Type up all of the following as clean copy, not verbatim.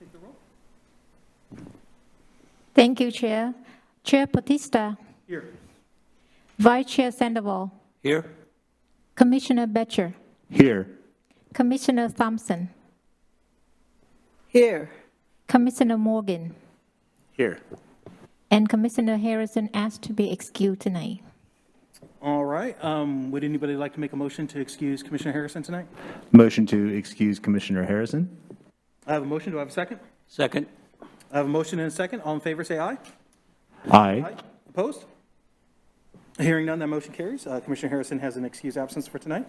Take the roll. Thank you, Chair. Chair Bautista, Here. Vice Chair Sandoval, Here. Commissioner Betcher, Here. Commissioner Thompson, Here. Commissioner Morgan, Here. and Commissioner Harrison asked to be excused tonight. All right. Would anybody like to make a motion to excuse Commissioner Harrison tonight? Motion to excuse Commissioner Harrison. I have a motion. Do I have a second? Second. I have a motion and a second. All in favor, say aye. Aye. Opposed? Hearing none, that motion carries. Commissioner Harrison has an excused absence for tonight.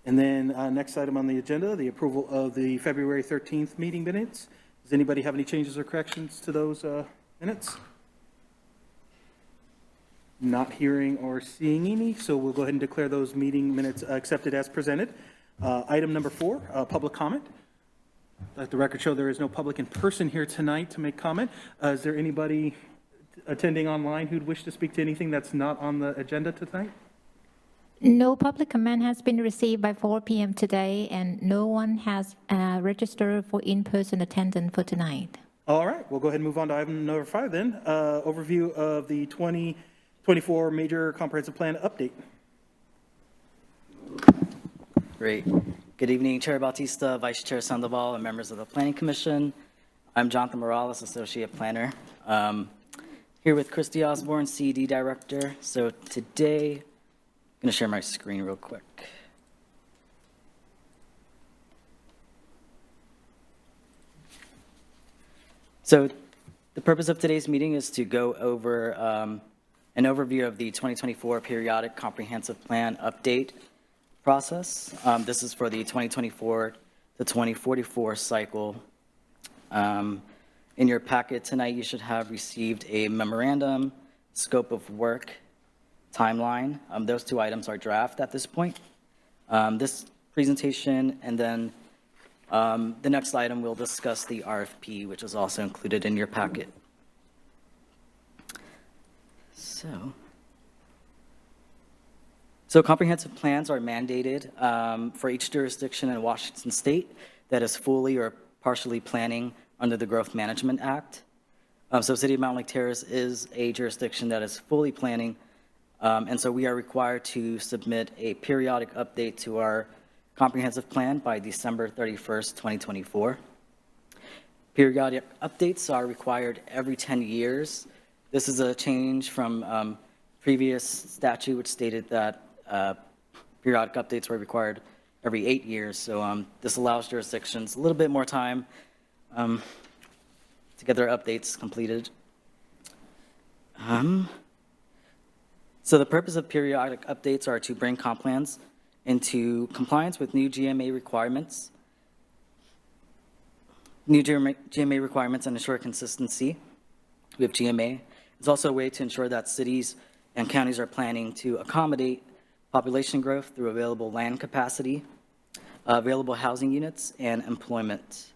And then next item on the agenda, the approval of the February 13th meeting minutes. Does anybody have any changes or corrections to those minutes? Not hearing or seeing any, so we'll go ahead and declare those meeting minutes accepted as presented. Item number 4, public comment. Let the record show there is no public in person here tonight to make comment. Is there anybody attending online who'd wish to speak to anything that's not on the agenda tonight? No public comment has been received by 4 p.m. today, and no one has registered for in-person attendance for tonight. All right, we'll go ahead and move on to item number 5 then. Overview of the 2024 Major Comprehensive Plan update. Great. Good evening, Chair Bautista, Vice Chair Sandoval, and members of the Planning Commission. I'm Jonathan Morales, Associate Planner. Here with Christy Osborne, CED Director. So today, I'm going to share my screen real quick. So the purpose of today's meeting is to go over an overview of the 2024 Periodic Comprehensive Plan update process. This is for the 2024 to 2044 cycle. In your packet tonight, you should have received a memorandum, scope of work, timeline. Those two items are draft at this point. This presentation, and then the next item, we'll discuss the RFP, which is also included in your packet. So comprehensive plans are mandated for each jurisdiction in Washington State that is fully or partially planning under the Growth Management Act. So City of Mountlake Terrace is a jurisdiction that is fully planning, and so we are required to submit a periodic update to our comprehensive plan by December 31st, 2024. Periodic updates are required every 10 years. This is a change from previous statute, which stated that periodic updates were required every 8 years. So this allows jurisdictions a little bit more time to get their updates completed. So the purpose of periodic updates are to bring comp plans into compliance with new GMA requirements, GMA requirements, and ensure consistency with GMA. It's also a way to ensure that cities and counties are planning to accommodate population growth through available land capacity, available housing units, and employment.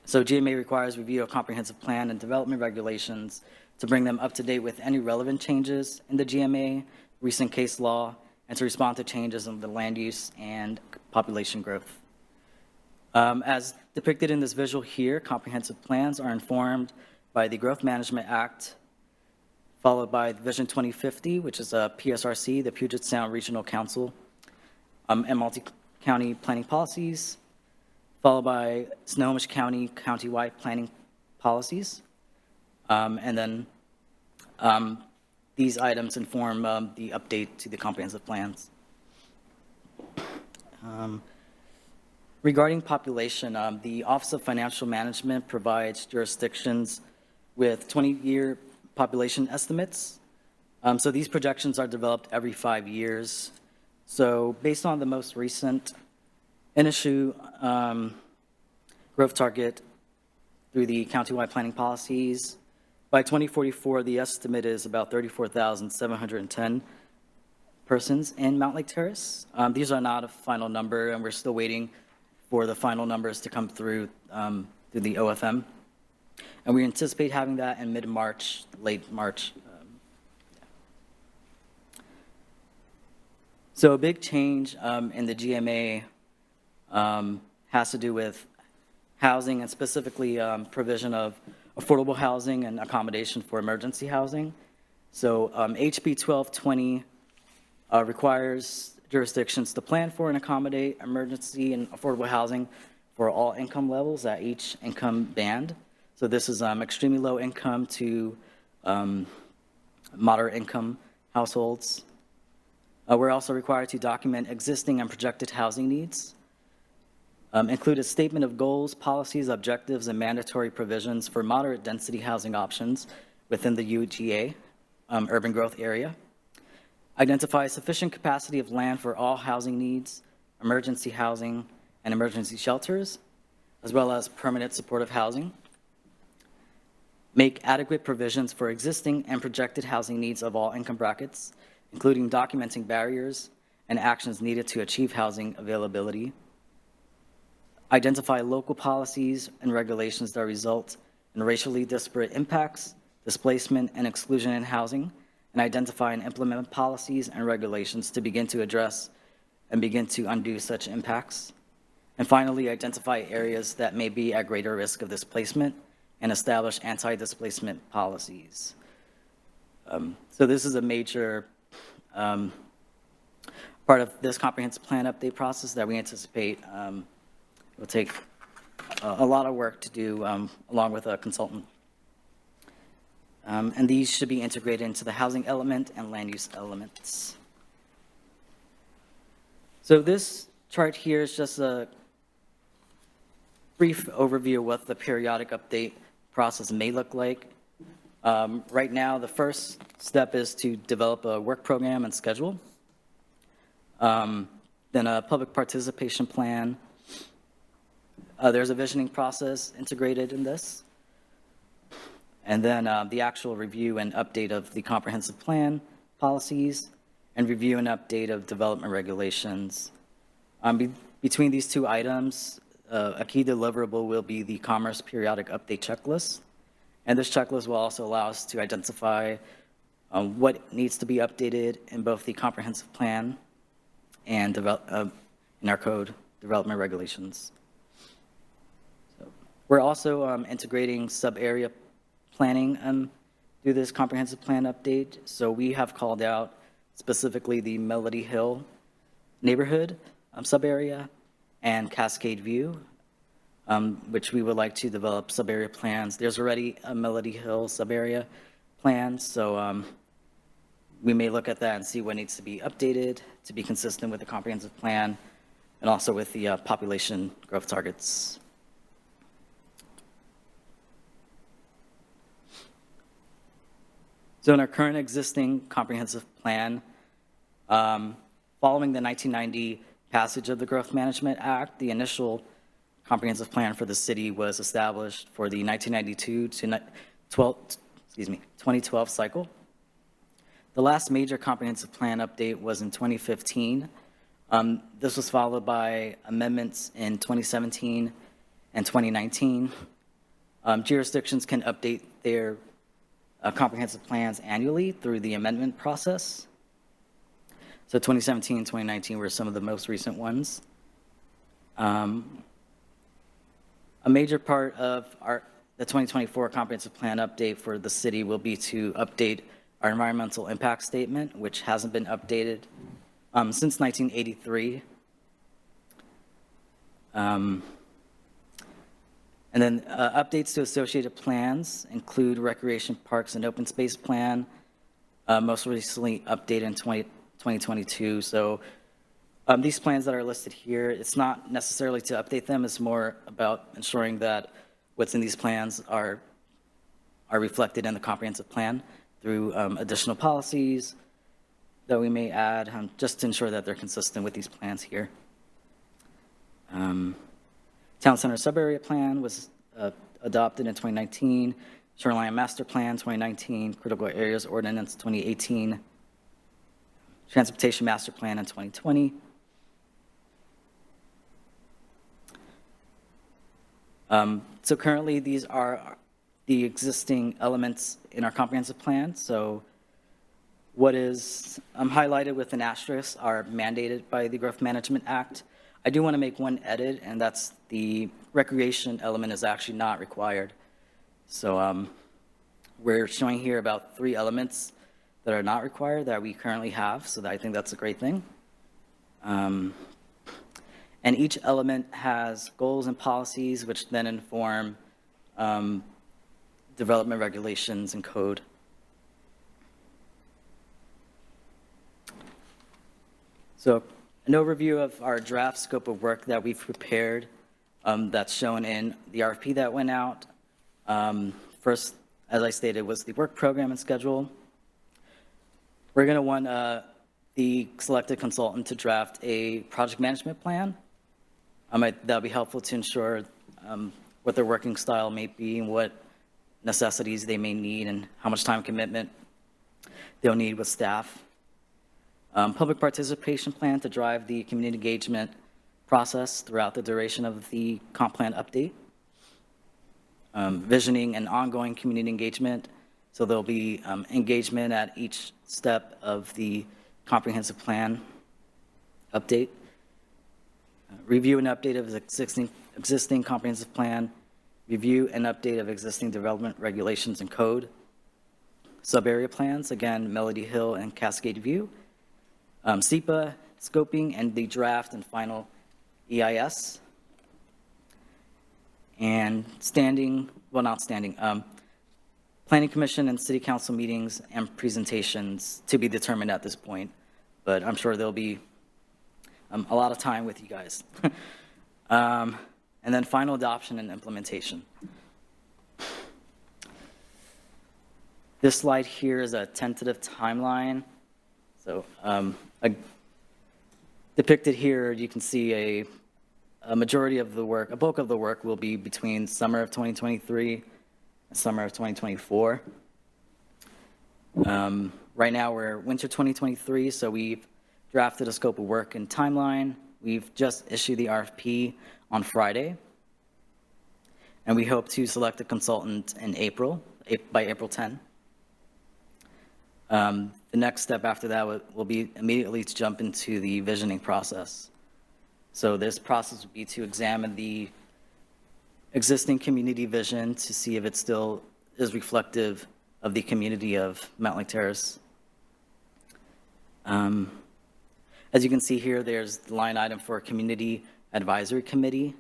So GMA requires review of comprehensive plan and development regulations to bring them up to date with any relevant changes in the GMA, recent case law, and to respond to changes in the land use and population growth. As depicted in this visual here, comprehensive plans are informed by the Growth Management Act, followed by Vision 2050, which is a PSRC, the Puget Sound Regional Council, and multi-county planning policies, followed by Snohomish County countywide planning policies. And then these items inform the update to the comprehensive plans. Regarding population, the Office of Financial Management provides jurisdictions with 20-year population estimates. So these projections are developed every 5 years. So based on the most recent in-issue growth target through the countywide planning policies, by 2044, the estimate is about 34,710 persons in Mountlake Terrace. These are not a final number, and we're still waiting for the final numbers to come through through the OFM. And we anticipate having that in mid-March, late March. So a big change in the GMA has to do with housing and specifically provision of affordable housing and accommodation for emergency housing. So HB 1220 requires jurisdictions to plan for and accommodate emergency and affordable housing for all income levels at each income band. So this is extremely low income to moderate income households. We're also required to document existing and projected housing needs, include a statement of goals, policies, objectives, and mandatory provisions for moderate density housing options within the UGA, urban growth area, identify sufficient capacity of land for all housing needs, emergency housing, and emergency shelters, as well as permanent supportive housing, make adequate provisions for existing and projected housing needs of all income brackets, including documenting barriers and actions needed to achieve housing availability, identify local policies and regulations that result in racially disparate impacts, displacement, and exclusion in housing, and identify and implement policies and regulations to begin to address and begin to undo such impacts. And finally, identify areas that may be at greater risk of displacement and establish anti-displacement policies. So this is a major part of this comprehensive plan update process that we anticipate will take a lot of work to do along with a consultant. And these should be integrated into the housing element and land use elements. So this chart here is just a brief overview of what the periodic update process may look like. Right now, the first step is to develop a work program and schedule, then a public participation plan. There's a visioning process integrated in this, and then the actual review and update of the comprehensive plan policies, and review and update of development regulations. Between these two items, a key deliverable will be the Commerce Periodic Update Checklist. And this checklist will also allow us to identify what needs to be updated in both the comprehensive plan and in our code development regulations. So we're also integrating sub-area planning through this comprehensive plan update. So we have called out specifically the Melody Hill neighborhood sub-area and Cascade View, which we would like to develop sub-area plans. There's already a Melody Hill sub-area plan, so we may look at that and see what needs to be updated to be consistent with the comprehensive plan and also with the population growth targets. So in our current existing comprehensive plan, following the 1990 passage of the Growth Management Act, the initial comprehensive plan for the city was established for the 1992 to 2012 cycle. The last major comprehensive plan update was in 2015. This was followed by amendments in 2017 and 2019. Jurisdictions can update their comprehensive plans annually through the amendment process. So 2017 and 2019 were some of the most recent ones. A major part of the 2024 comprehensive plan update for the city will be to update our environmental impact statement, which hasn't been updated since 1983. And then updates to associated plans include recreation parks and open space plan, most recently updated in 2022. So these plans that are listed here, it's not necessarily to update them, it's more about ensuring that what's in these plans are reflected in the comprehensive plan through additional policies that we may add, just to ensure that they're consistent with these plans here. Town Center Sub-Area Plan was adopted in 2019, Shoreline Master Plan 2019, Critical Areas Ordinance 2018, Transportation Master Plan in 2020. So currently, these are the existing elements in our comprehensive plan. So what is highlighted with an asterisk are mandated by the Growth Management Act. I do want to make one edit, and that's the recreation element is actually not required. So we're showing here about 3 elements that are not required that we currently have, so I think that's a great thing. And each element has goals and policies which then inform development regulations and code. So an overview of our draft scope of work that we've prepared that's shown in the RFP that went out. First, as I stated, was the work program and schedule. We're going to want the selected consultant to draft a project management plan. That'll be helpful to ensure what their working style may be and what necessities they may need and how much time commitment they'll need with staff. Public participation plan to drive the community engagement process throughout the duration of the comp plan update. Visioning and ongoing community engagement. So there'll be engagement at each step of the comprehensive plan update. Review and update of existing comprehensive plan. Review and update of existing development regulations and code. Sub-area plans, again, Melody Hill and Cascade View. SEPA, scoping, and the draft and final EIS. And Planning Commission and City Council meetings and presentations to be determined at this point, but I'm sure there'll be a lot of time with you guys. And then final adoption and implementation. This slide here is a tentative timeline. So depicted here, you can see a majority of the work, a bulk of the work will be between summer of 2023 and summer of 2024. Right now we're winter 2023, so we've drafted a scope of work and timeline. We've just issued the RFP on Friday, and we hope to select a consultant in by April 10. The next step after that will be immediately to jump into the visioning process. So this process would be to examine the existing community vision to see if it still is reflective of the community of Mountlake Terrace. As you can see here, there's the line item for a community advisory committee.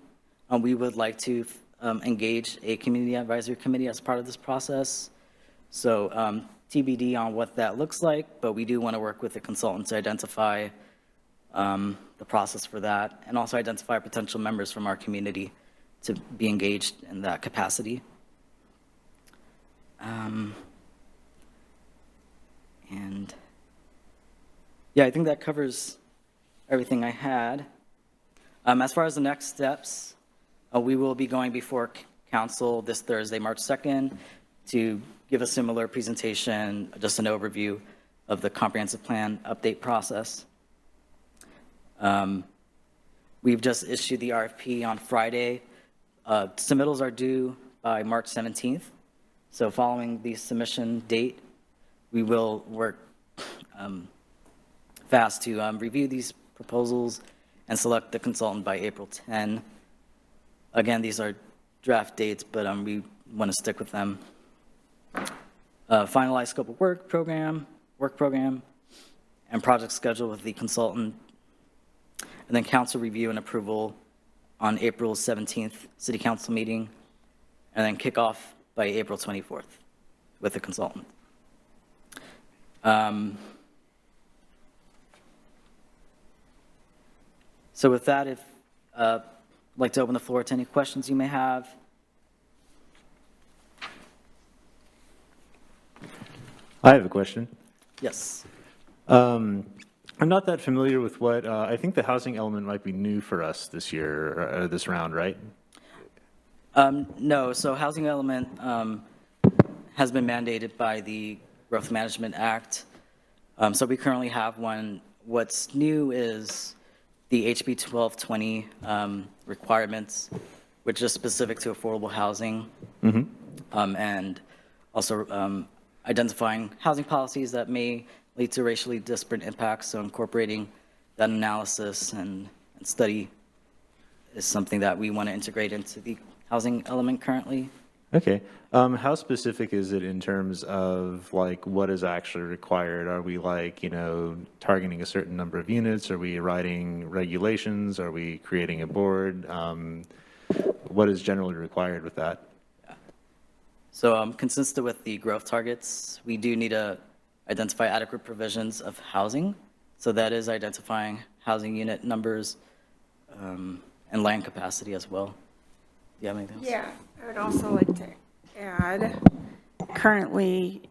We would like to engage a community advisory committee as part of this process. So TBD on what that looks like, but we do want to work with the consultant to identify the process for that, and also identify potential members from our community to be engaged in that capacity. And yeah, I think that covers everything I had. As far as the next steps, we will be going before council this Thursday, March 2nd, to give a similar presentation, just an overview of the comprehensive plan update process. We've just issued the RFP on Friday. Submittals are due by March 17th. So following the submission date, we will work fast to review these proposals and select the consultant by April 10. Again, these are draft dates, but we want to stick with them. Finalize scope of work program, and project schedule with the consultant. And then council review and approval on April 17th, city council meeting, and then kick off by April 24th with the consultant. So with that, I'd like to open the floor to any questions you may have. I have a question. Yes. I'm not that familiar with what, I think the housing element might be new for us this year, or this round, right? No, so housing element has been mandated by the Growth Management Act. So we currently have one. What's new is the HB 1220 requirements, which is specific to affordable housing, and also identifying housing policies that may lead to racially disparate impacts, so incorporating that analysis and study is something that we want to integrate into the housing element currently. Okay. How specific is it in terms of like what is actually required? Are we like, targeting a certain number of units? Are we writing regulations? Are we creating a board? What is generally required with that? So consistent with the growth targets, we do need to identify adequate provisions of housing. So that is identifying housing unit numbers and land capacity as well. Do you have anything else? Yeah, I would also like to add, currently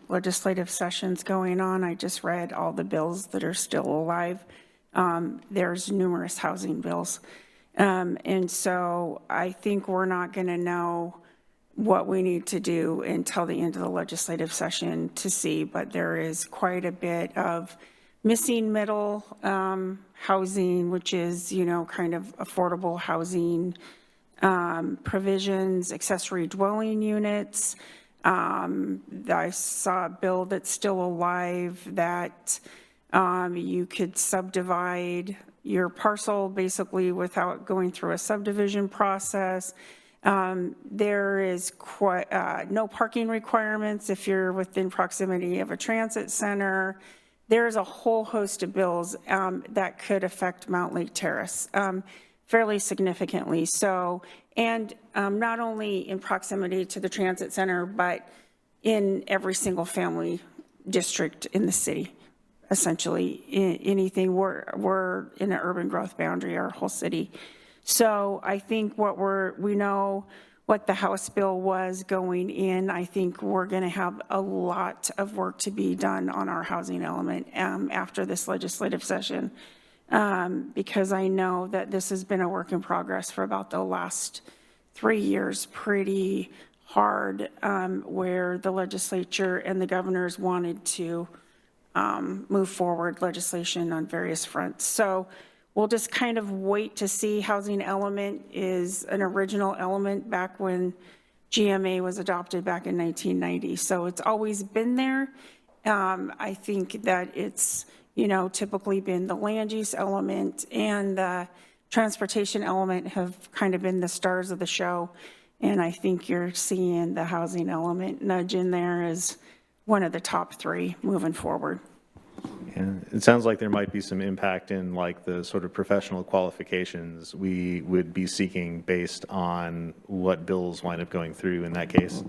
legislative sessions going on. I just read all the bills that are still alive. There's numerous housing bills. And so I think we're not going to know what we need to do until the end of the legislative session to see, but there is quite a bit of missing middle housing, which is, kind of affordable housing provisions, accessory dwelling units. I saw a bill that's still alive that you could subdivide your parcel basically without going through a subdivision process. There is no parking requirements if you're within proximity of a transit center. There's a whole host of bills that could affect Mountlake Terrace fairly significantly. So, and not only in proximity to the transit center, but in every single family district in the city, essentially. Anything, we're in an urban growth boundary, our whole city. So I think we know what the House bill was going in. I think we're going to have a lot of work to be done on our housing element after this legislative session, because I know that this has been a work in progress for about the last 3 years, pretty hard, where the legislature and the governors wanted to move forward legislation on various fronts. So we'll just kind of wait to see. Housing element is an original element back when GMA was adopted back in 1990. So it's always been there. I think that it's, typically been the land use element and the transportation element have kind of been the stars of the show. And I think you're seeing the housing element nudge in there as one of the top 3 moving forward. And it sounds like there might be some impact in like the sort of professional qualifications we would be seeking based on what bills wind up going through in that case.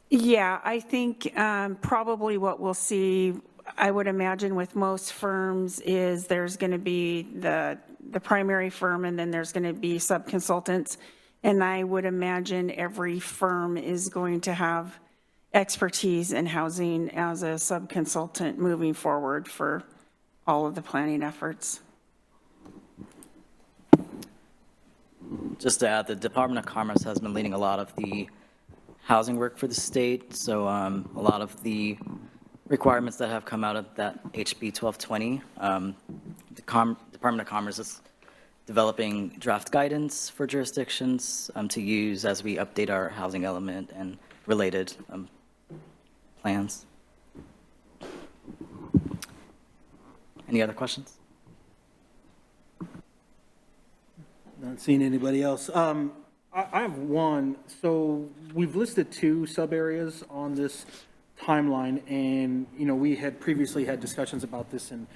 Yeah, I think probably what we'll see, I would imagine with most firms, is there's going to be the primary firm and then there's going to be sub-consultants. And I would imagine every firm is going to have expertise in housing as a sub-consultant moving forward for all of the planning efforts. Just to add, the Department of Commerce has been leading a lot of the housing work for the state. So a lot of the requirements that have come out of that HB 1220, the Department of Commerce is developing draft guidance for jurisdictions to use as we update our housing element and related plans. Any other questions? Not seeing anybody else. I have one. So we've listed 2 sub areas on this timeline, and we had previously had discussions about this and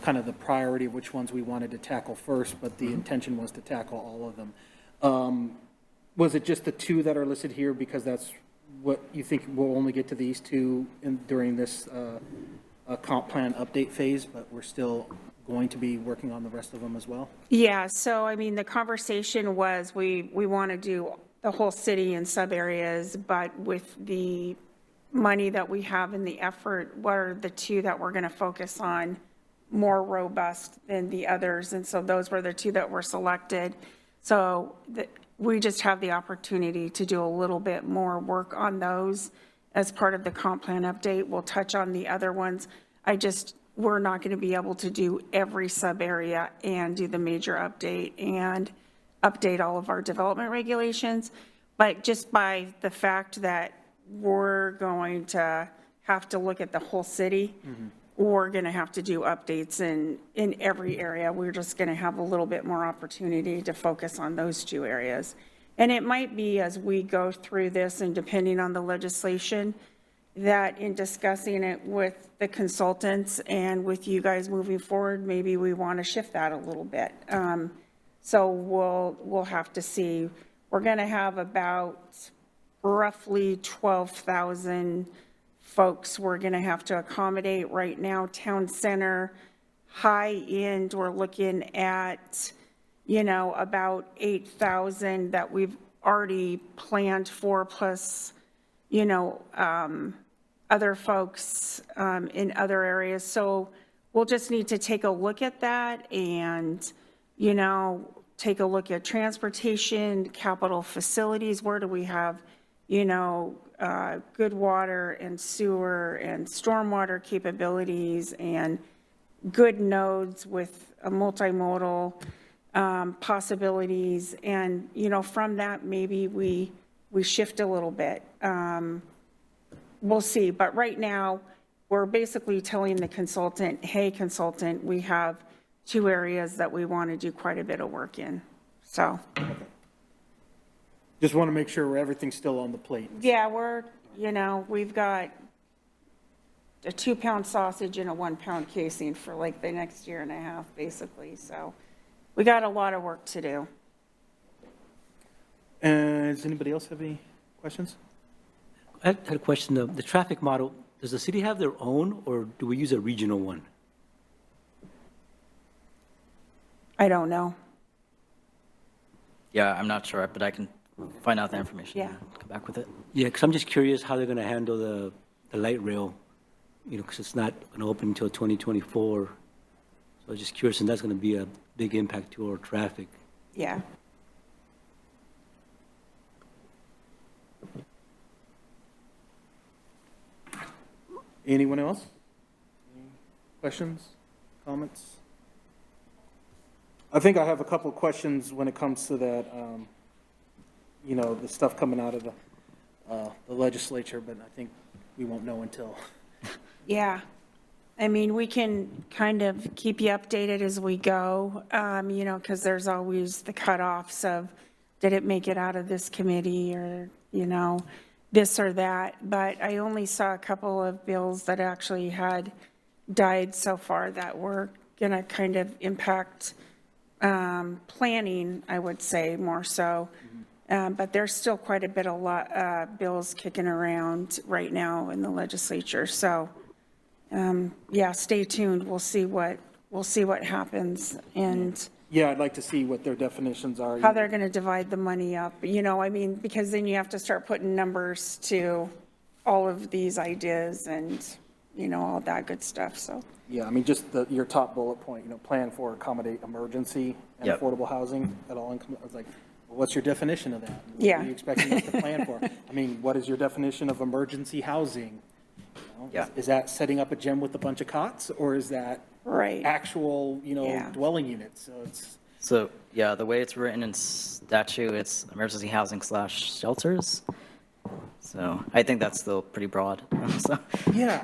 kind of the priority of which ones we wanted to tackle first, but the intention was to tackle all of them. Was it just the 2 that are listed here because that's what you think we'll only get to these 2 during this comp plan update phase, but we're still going to be working on the rest of them as well? Yeah, so I mean, the conversation was we want to do the whole city in sub areas, but with the money that we have in the effort, what are the 2 that we're going to focus on more robust than the others? And so those were the 2 that were selected. So we just have the opportunity to do a little bit more work on those as part of the comp plan update. We'll touch on the other ones. We're not going to be able to do every sub area and do the major update and update all of our development regulations. But just by the fact that we're going to have to look at the whole city, we're going to have to do updates in every area. We're just going to have a little bit more opportunity to focus on those two areas. And it might be as we go through this and depending on the legislation, that in discussing it with the consultants and with you guys moving forward, maybe we want to shift that a little bit. So we'll have to see. We're going to have about roughly 12,000 folks we're going to have to accommodate right now. Town center, high end, we're looking at, about 8,000 that we've already planned for, plus, other folks in other areas. So we'll just need to take a look at that and, take a look at transportation, capital facilities. Where do we have, good water and sewer and stormwater capabilities and good nodes with a multimodal possibilities. And, from that, maybe we shift a little bit. We'll see. But right now, we're basically telling the consultant, hey, consultant, we have 2 areas that we want to do quite a bit of work in. So. Just want to make sure everything's still on the plate. Yeah, we've got a 2-pound sausage and a 1-pound casing for like the next year and a half, basically. So we got a lot of work to do. Does anybody else have any questions? I had a question. The traffic model, does the city have their own, or do we use a regional one? I don't know. Yeah, I'm not sure, but I can find out the information Yeah. and come back with it. Yeah, because I'm just curious how they're going to handle the light rail, because it's not going to open until 2024. So I was just curious, and that's going to be a big impact to our traffic. Yeah. Anyone else? Any questions, comments? I think I have a couple of questions when it comes to that, the stuff coming out of the legislature, but I think we won't know until. Yeah. I mean, we can kind of keep you updated as we go, because there's always the cutoffs of, did it make it out of this committee or, this or that. But I only saw a couple of bills that actually had died so far that were going to kind of impact planning, I would say, more so. But there's still quite a bit of bills kicking around right now in the legislature. So, yeah, stay tuned. We'll see what happens and Yeah, I'd like to see what their definitions are. how they're going to divide the money up. Because then you have to start putting numbers to all of these ideas and, all that good stuff. So. Yeah, I mean, just your top bullet point, plan for accommodate emergency and Yep. affordable housing at all income. I was like, well, what's your definition of that? Yeah. What are you expecting us to plan for? I mean, what is your definition of emergency housing? Yeah. Is that setting up a gym with a bunch of cots, or is that Right. actual, Yeah. dwelling units? So it's, So, yeah, the way it's written in statute, it's emergency housing / shelters. So I think that's still pretty broad. So, yeah,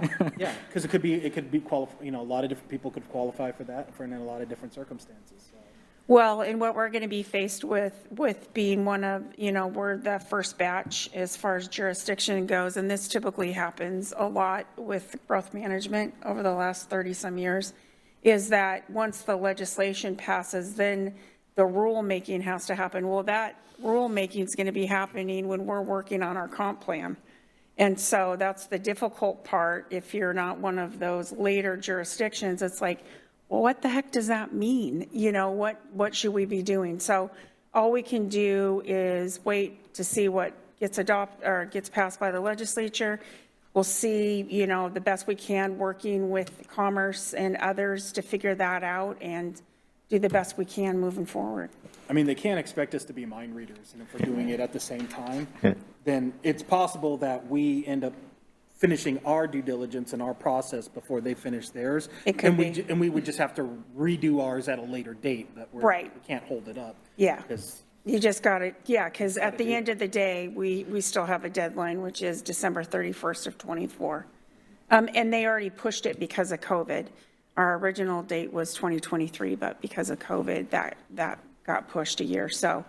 because it could be a lot of different people could qualify for that in a lot of different circumstances. So. Well, and what we're going to be faced with being one of, we're the first batch as far as jurisdiction goes, and this typically happens a lot with growth management over the last 30-some years, is that once the legislation passes, then the rulemaking has to happen. Well, that rulemaking is going to be happening when we're working on our comp plan. And so that's the difficult part. If you're not one of those later jurisdictions, it's like, well, what the heck does that mean? What should we be doing? So all we can do is wait to see what gets adopted or gets passed by the legislature. We'll see, the best we can working with Commerce and others to figure that out and do the best we can moving forward. I mean, they can't expect us to be mind readers, and if we're doing it at the same time, then it's possible that we end up finishing our due diligence and our process before they finish theirs. It could be. And we would just have to redo ours at a later date, but Right. we can't hold it up. Yeah. Because, You just got it, yeah, because at the end of the day, we still have a deadline, which is December 31st of '24. And they already pushed it because of COVID. Our original date was 2023, but because of COVID, that got pushed a year. So,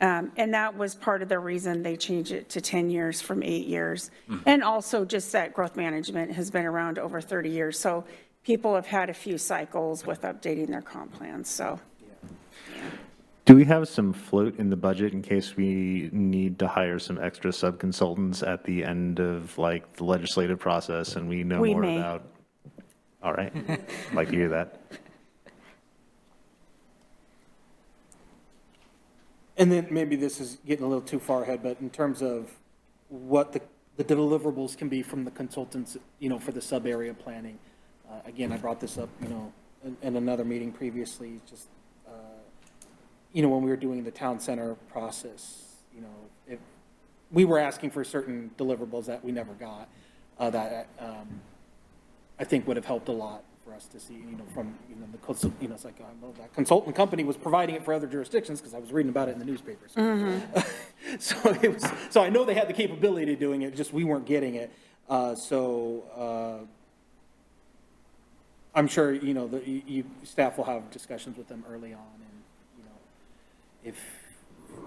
and that was part of the reason they changed it to 10 years from 8 years. And also just that growth management has been around over 30 years. So people have had a few cycles with updating their comp plans, so. Do we have some float in the budget in case we need to hire some extra sub-consultants at the end of like the legislative process and we know We more may. about? All right, like to hear that. And then maybe this is getting a little too far ahead, but in terms of what the deliverables can be from the consultants, for the sub-area planning. Again, I brought this up, in another meeting previously, just, when we were doing the town center process, if we were asking for certain deliverables that we never got, that I think would have helped a lot for us to see, from, it's like, well, that consultant company was providing it for other jurisdictions because I was reading about it in the newspapers. So I know they had the capability of doing it, just we weren't getting it. I'm sure, staff will have discussions with them early on, and,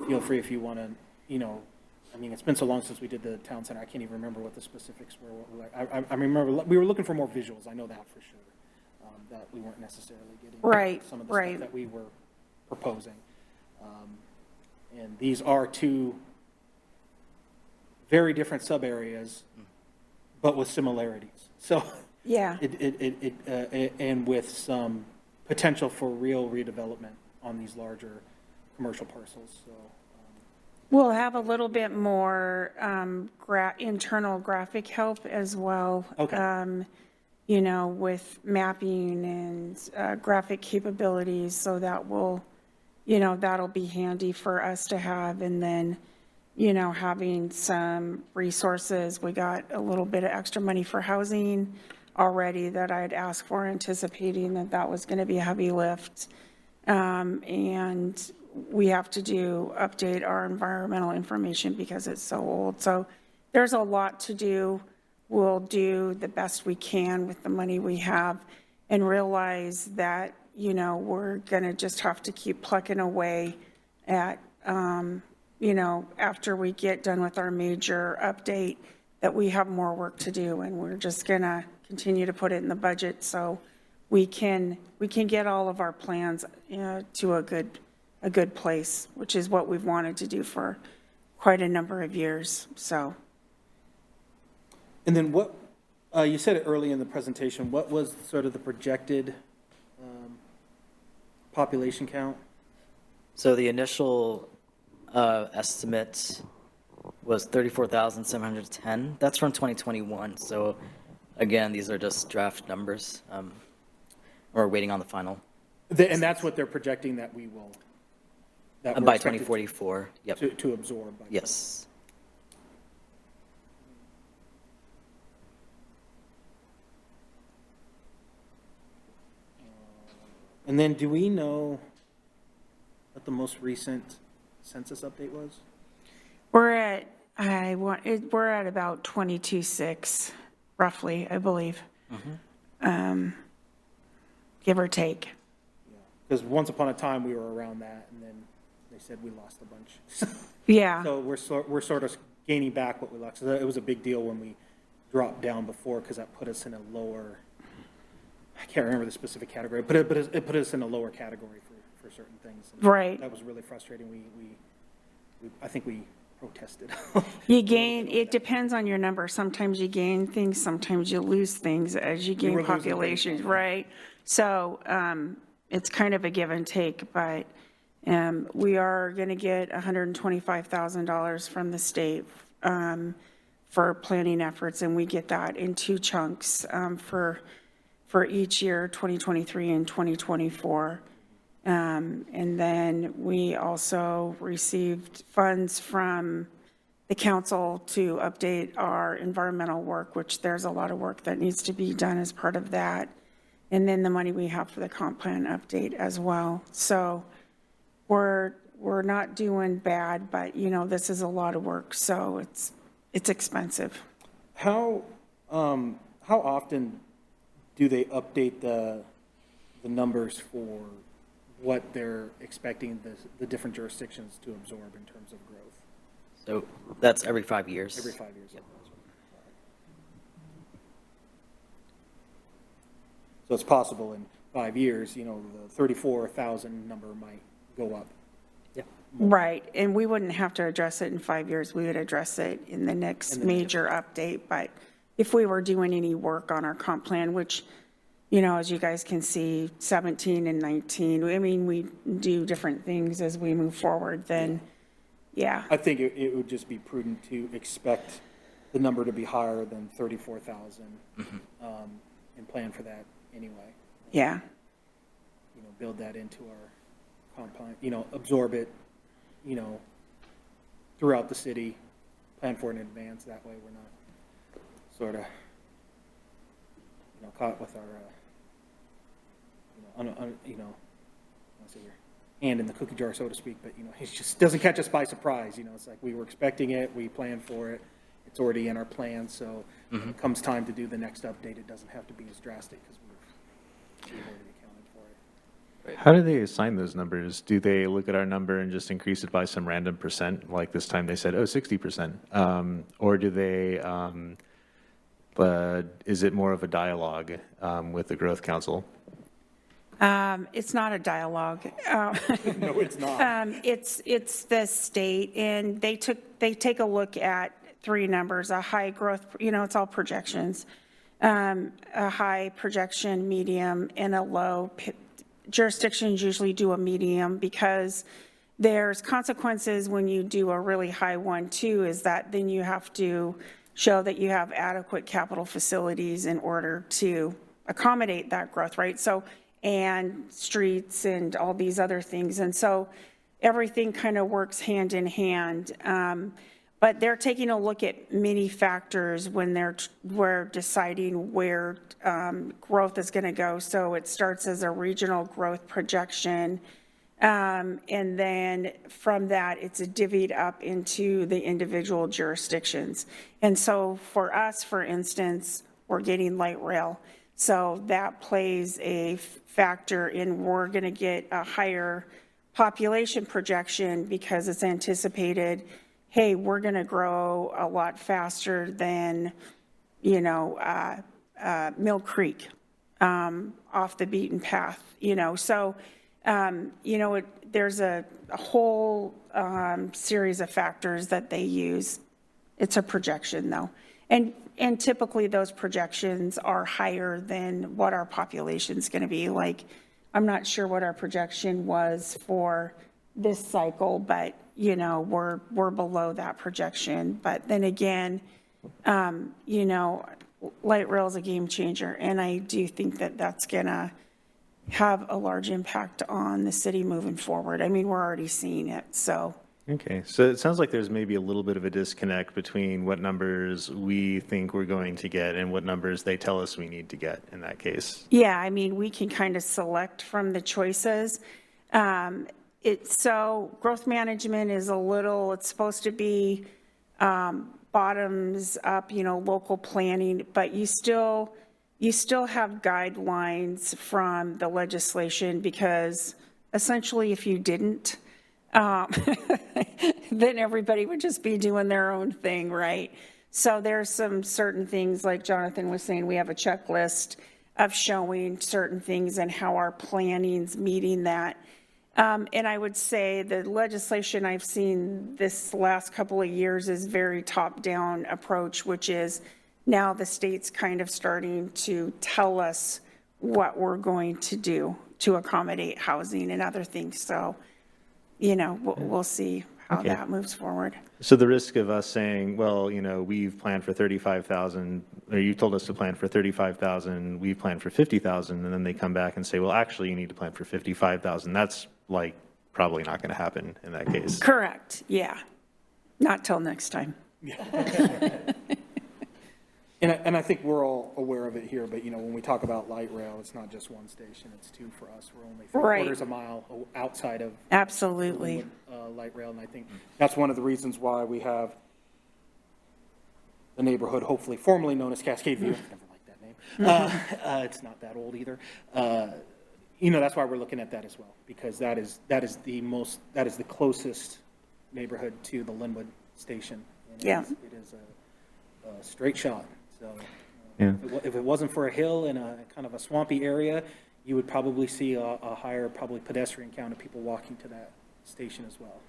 feel free if you want to, it's been so long since we did the town center, I can't even remember what the specifics were. I remember we were looking for more visuals, I know that for sure, that we weren't necessarily getting some of the stuff that we were proposing. And these are two very different sub-areas, but with similarities. So, Yeah. And with some potential for real redevelopment on these larger commercial parcels, so. We'll have a little bit more internal graphic help as well. Okay. With mapping and graphic capabilities, so that will, that'll be handy for us to have. And then, having some resources. We got a little bit of extra money for housing already that I'd asked for, anticipating that was going to be a heavy lift. And we have to update our environmental information because it's so old. So there's a lot to do. We'll do the best we can with the money we have and realize that, we're going to just have to keep plucking away at, after we get done with our major update, that we have more work to do, and we're just going to continue to put it in the budget so we can get all of our plans to a good place, which is what we've wanted to do for quite a number of years. So. And then what, you said it early in the presentation, what was sort of the projected population count? So the initial estimate was 34,710. That's from 2021. So again, these are just draft numbers. We're waiting on the final. And that's what they're projecting that we will. That we're By expected 2044, yep. To absorb. Yes. And then do we know what the most recent census update was? We're at about 22.6, roughly, I believe. Give or take. Because once upon a time, we were around that, and then they said we lost a bunch. Yeah. So we're sort of gaining back what we lost. So it was a big deal when we dropped down before, because that put us in a lower, I can't remember the specific category, but it put us in a lower category for certain things. And Right. that was really frustrating. I think we protested. It depends on your number. Sometimes you gain things, sometimes you lose things as you were gain losing population, things. right? So it's kind of a give and take, but we are going to get $125,000 from the state for planning efforts, and we get that in 2 chunks for each year, 2023 and 2024. And then we also received funds from the council to update our environmental work, which there's a lot of work that needs to be done as part of that. And then the money we have for the comp plan update as well. So we're not doing bad, but this is a lot of work, so it's expensive. How how often do they update the numbers for what they're expecting the different jurisdictions to absorb in terms of growth? So that's every 5 years. Every 5 years? So it's possible in 5 years, the 34,000 number might go up. Yeah. Right, and we wouldn't have to address it in 5 years, we would address it in the next major update, but if we were doing any work on our comp plan, which, as you guys can see, 17 and 19, I mean, we do different things as we move forward, then, yeah. I think it would just be prudent to expect the number to be higher than 34,000 and plan for that anyway. Yeah, Build that into our comp plan, absorb it, throughout the city, plan for it in advance. That way we're not sort of, caught with our, let's see here, hand in the cookie jar, so to speak, but, it just doesn't catch us by surprise. It's like we were expecting it, we planned for it, it's already in our plan, so when it comes time to do the next update, it doesn't have to be as drastic because we've already accounted for it. How do they assign those numbers? Do they look at our number and just increase it by some random percent? Like this time they said, 60%. Or do they, is it more of a dialogue with the Growth Council? it's not a dialogue. No, it's not. It's the state, and they take a look at three numbers, a high growth, it's all projections, a high projection, medium, and a low. Jurisdictions usually do a medium because there's consequences when you do a really high one too, is that then you have to show that you have adequate capital facilities in order to accommodate that growth, right? So, and streets and all these other things. And so everything kind of works hand in hand. But they're taking a look at many factors when we're deciding where growth is going to go. So it starts as a regional growth projection. And then from that, it's divvied up into the individual jurisdictions. And so for us, for instance, we're getting light rail. So that plays a factor in we're going to get a higher population projection because it's anticipated, hey, we're going to grow a lot faster than, Mill Creek off the beaten path, So, there's a whole series of factors that they use. It's a projection, though. And typically those projections are higher than what our population's going to be. Like, I'm not sure what our projection was for this cycle, but, we're below that projection. But then again, light rail is a game changer. And I do think that that's going to have a large impact on the city moving forward. I mean, we're already seeing it, so. Okay, so it sounds like there's maybe a little bit of a disconnect between what numbers we think we're going to get and what numbers they tell us we need to get in that case. Yeah, I mean, we can kind of select from the choices. So growth management is it's supposed to be bottoms up, local planning, but you still have guidelines from the legislation, because essentially if you didn't, then everybody would just be doing their own thing, right? So there's some certain things, like Jonathan was saying, we have a checklist of showing certain things and how our planning's meeting that. And I would say the legislation I've seen this last couple of years is very top-down approach, which is now the state's kind of starting to tell us what we're going to do to accommodate housing and other things. So, we'll see how that moves forward. So the risk of us saying, well, we've planned for 35,000, or you told us to plan for 35,000, we've planned for 50,000, and then they come back and say, well, actually, you need to plan for 55,000. That's probably not going to happen in that case. Correct, yeah. Not till next time. And I think we're all aware of it here, but, when we talk about light rail, it's not just one station, it's two for us. We're only three-quarters a mile outside of Absolutely. Light rail, and I think that's one of the reasons why we have the neighborhood, hopefully formerly known as Cascade View, I never liked that name. It's not that old either. That's why we're looking at that as well, because that is the closest neighborhood to the Linwood station. And Yeah. It is a straight shot. So Yeah. if it wasn't for a hill and a kind of a swampy area, you would probably see a higher probably pedestrian count of people walking to that station as well.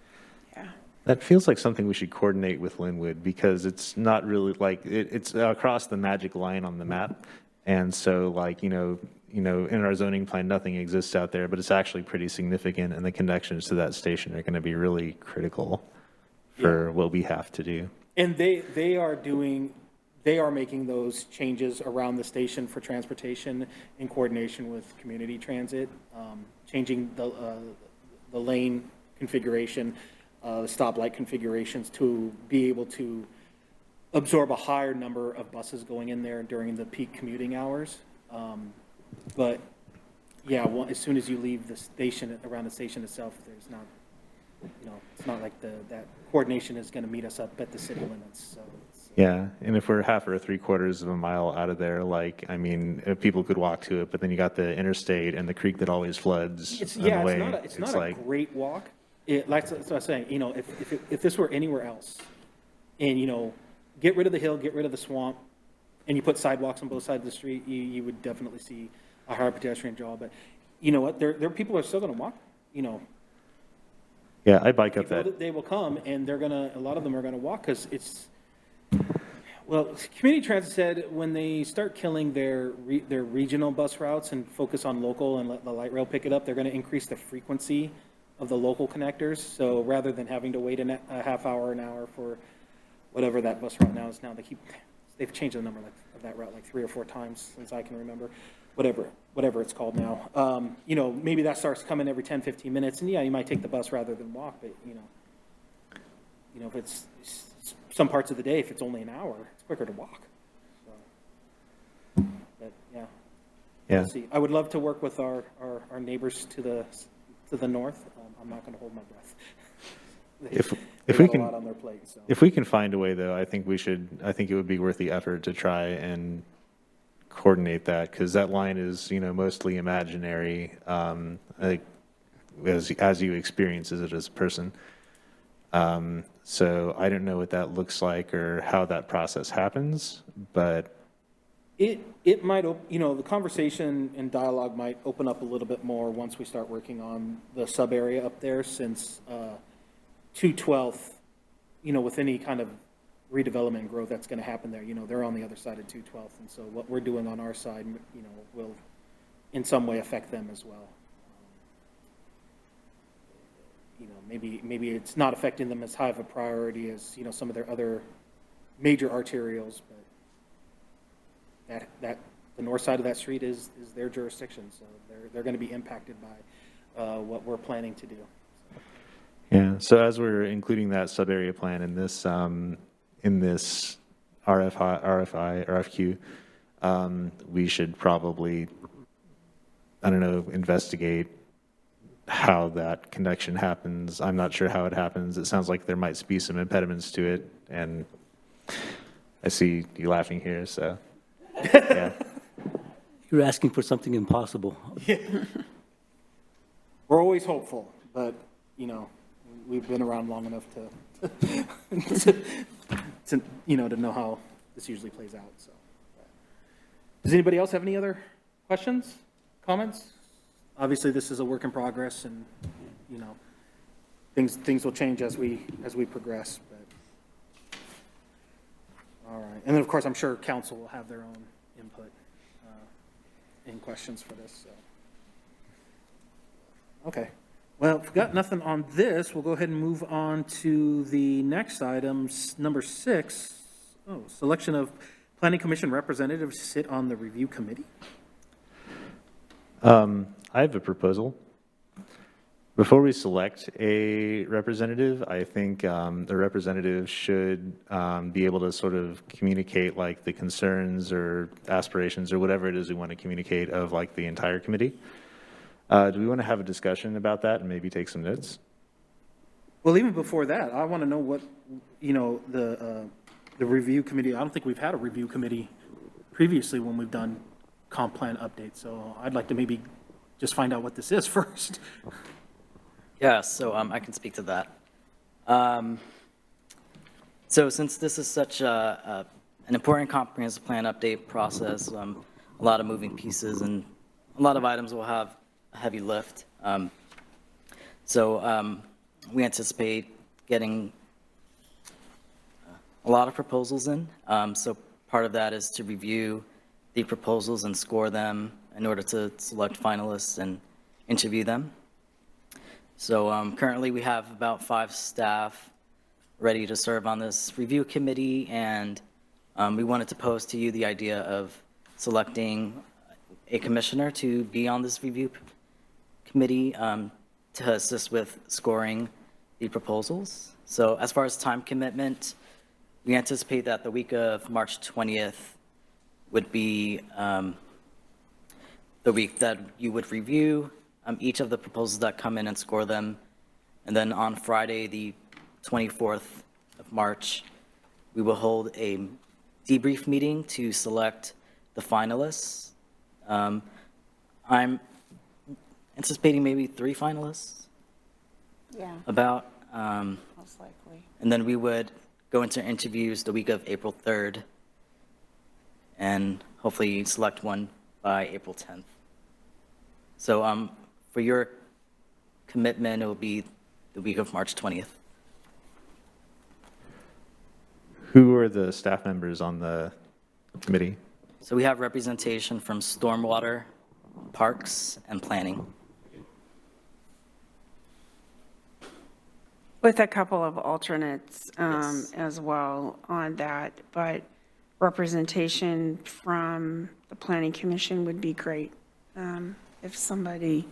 Yeah. That feels like something we should coordinate with Linwood, because it's not really like, it's across the magic line on the map. And so like, in our zoning plan, nothing exists out there, but it's actually pretty significant, and the connections to that station are going to be really critical for what we have to do. And they are making those changes around the station for transportation in coordination with community transit, changing the lane configuration, the stoplight configurations to be able to absorb a higher number of buses going in there during the peak commuting hours. But yeah, as soon as you leave the station, around the station itself, there's not, it's not like that coordination is going to meet us up at the city limits. So Yeah, and if we're half or 3/4 of a mile out of there, people could walk to it, but then you got the interstate and the creek that always floods on the way. It's not a great walk. Like I was saying, if this were anywhere else, and get rid of the hill, get rid of the swamp, and you put sidewalks on both sides of the street, you would definitely see a higher pedestrian draw. But you know what? There people are still going to walk. Yeah, I bike up that. They will come, and a lot of them are going to walk, because community transit said when they start killing their regional bus routes and focus on local and let the light rail pick it up, they're going to increase the frequency of the local connectors. So rather than having to wait a half hour, an hour for whatever that bus route now is, they've changed the number of that route like 3 or 4 times since I can remember, whatever it's called now. Maybe that starts coming every 10, 15 minutes, and yeah, you might take the bus rather than walk, but if it's some parts of the day, if it's only an hour, it's quicker to walk. So, but yeah. Yeah. We'll see. I would love to work with our neighbors to the north. I'm not going to hold my breath. If They we have can, a lot on their plate. So. if we can find a way, though, I think it would be worth the effort to try and coordinate that, because that line is, mostly imaginary, as you experience it as a person. So I don't know what that looks like or how that process happens, but It might, the conversation and dialogue might open up a little bit more once we start working on the sub area up there, since 212th, with any kind of redevelopment and growth that's going to happen there, they're on the other side of 212th. And so what we're doing on our side, will in some way affect them as well. Maybe it's not affecting them as high of a priority as, some of their other major arterials, but that the north side of that street is their jurisdiction, so they're going to be impacted by what we're planning to do. yeah. So as we're including that sub-area plan in this RFQ, we should probably, investigate how that connection happens. I'm not sure how it happens. It sounds like there might be some impediments to it, and I see you laughing here, so yeah. You're asking for something impossible. Yeah. We're always hopeful, but, we've been around long enough to know how this usually plays out. So, does anybody else have any other questions, comments? Obviously, this is a work in progress, and things will change as we progress. But all right, and then of course, I'm sure council will have their own input and questions for this. So, okay. Well, if we've got nothing on this, we'll go ahead and move on to the next item, number 6. Oh, selection of Planning Commission representatives to sit on the review committee. I have a proposal. Before we select a representative, I think the representative should be able to sort of communicate like the concerns or aspirations or whatever it is we want to communicate of like the entire committee. Do we want to have a discussion about that and maybe take some notes? Well, even before that, I want to know what, the review committee, I don't think we've had a review committee previously when we've done comp plan updates. So I'd like to maybe just find out what this is first. Yeah, so I can speak to that. So since this is such an important comprehensive plan update process, a lot of moving pieces and a lot of items will have a heavy lift. So we anticipate getting a lot of proposals in. So part of that is to review the proposals and score them in order to select finalists and interview them. So currently, we have about 5 staff ready to serve on this review committee, and we wanted to pose to you the idea of selecting a commissioner to be on this review committee to assist with scoring the proposals. So as far as time commitment, we anticipate that the week of March 20th would be the week that you would review each of the proposals that come in and score them. And then on Friday, the 24th of March, we will hold a debrief meeting to select the finalists. I'm anticipating maybe 3 finalists, Yeah, about. most likely. And then we would go into interviews the week of April 3rd and hopefully select one by April 10th. So for your commitment, it will be the week of March 20th. Who are the staff members on the committee? So we have representation from Stormwater, Parks, and Planning. With a couple of alternates Yes. as well on that, but representation from the Planning Commission would be great. If somebody,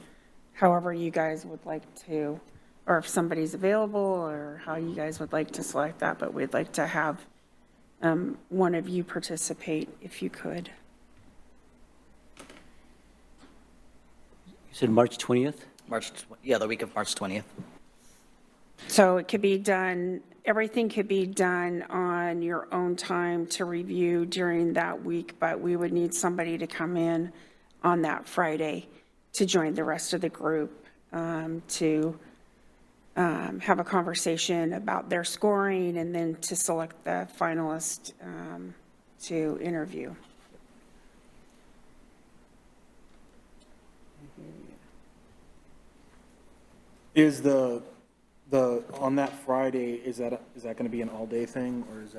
however you guys would like to, or if somebody's available, or how you guys would like to select that, but we'd like to have one of you participate if you could. You said March 20th? Yeah, the week of March 20th. So it could be done, everything could be done on your own time to review during that week, but we would need somebody to come in on that Friday to join the rest of the group to have a conversation about their scoring and then to select the finalist to interview. Is on that Friday, is that going to be an all-day thing, or is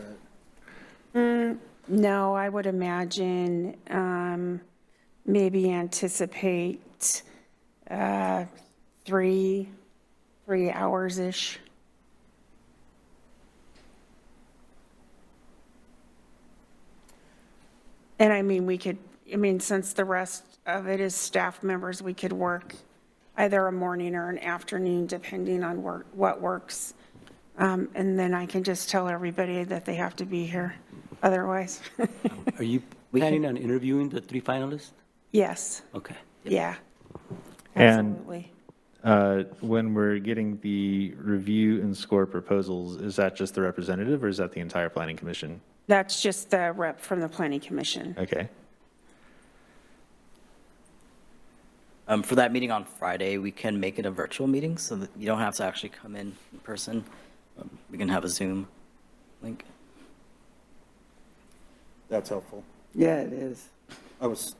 that? No, I would imagine maybe anticipate 3 hours-ish. And I mean, since the rest of it is staff members, we could work either a morning or an afternoon, depending on what works. And then I can just tell everybody that they have to be here otherwise. Are you planning on interviewing the 3 finalists? Yes, Okay. yeah. And Absolutely. when we're getting the review and score proposals, is that just the representative or is that the entire planning commission? That's just the rep from the Planning Commission. Okay. For that meeting on Friday, we can make it a virtual meeting so that you don't have to actually come in person. We can have a Zoom link. That's helpful. Yeah, it is. I was,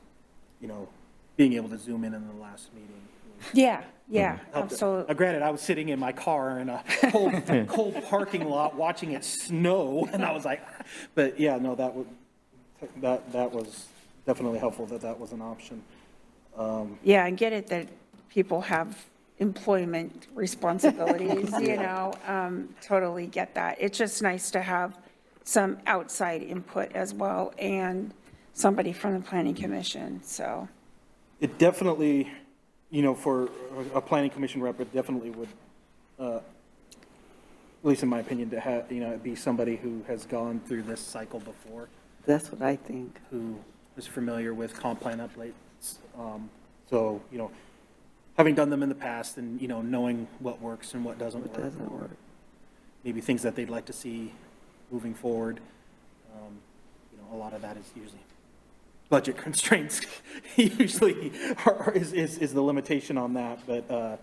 being able to zoom in the last meeting. Yeah, yeah, helped. absolutely. Granted, I was sitting in my car in a cold parking lot watching it snow, and I was like, but yeah, no, that was definitely helpful that was an option. Yeah, I get it that people have employment responsibilities, totally get that. It's just nice to have some outside input as well and somebody from the Planning Commission, so. It definitely, for a planning commission rep, it definitely would, at least in my opinion, to have, be somebody who has gone through this cycle before, That's what I think. who is familiar with comp plan updates. So, having done them in the past and, knowing what works and what doesn't work. Doesn't or work. Maybe things that they'd like to see moving forward. A lot of that is usually budget constraints usually is the limitation on that, but,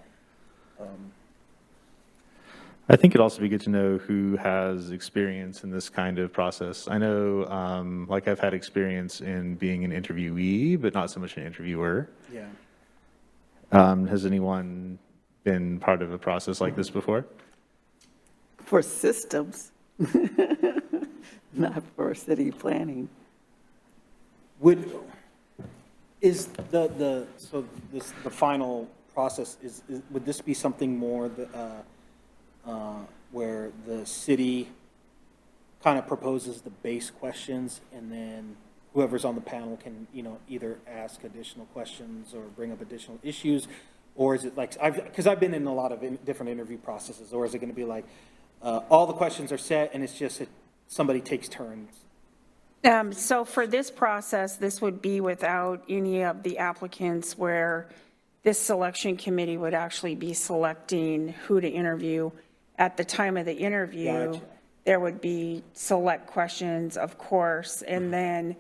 I think it'd also be good to know who has experience in this kind of process. I know, like I've had experience in being an interviewee, but not so much an interviewer. yeah. Has anyone been part of a process like this before? For systems, not for city planning. Is the final process, would this be something more where the city kind of proposes the base questions and then whoever's on the panel can, either ask additional questions or bring up additional issues? Or is it like, because I've been in a lot of different interview processes, or is it going to be like, all the questions are set and it's just somebody takes turns? So for this process, this would be without any of the applicants, where this selection committee would actually be selecting who to interview. At the time of the interview, Gotcha. there would be select questions, of course, and then,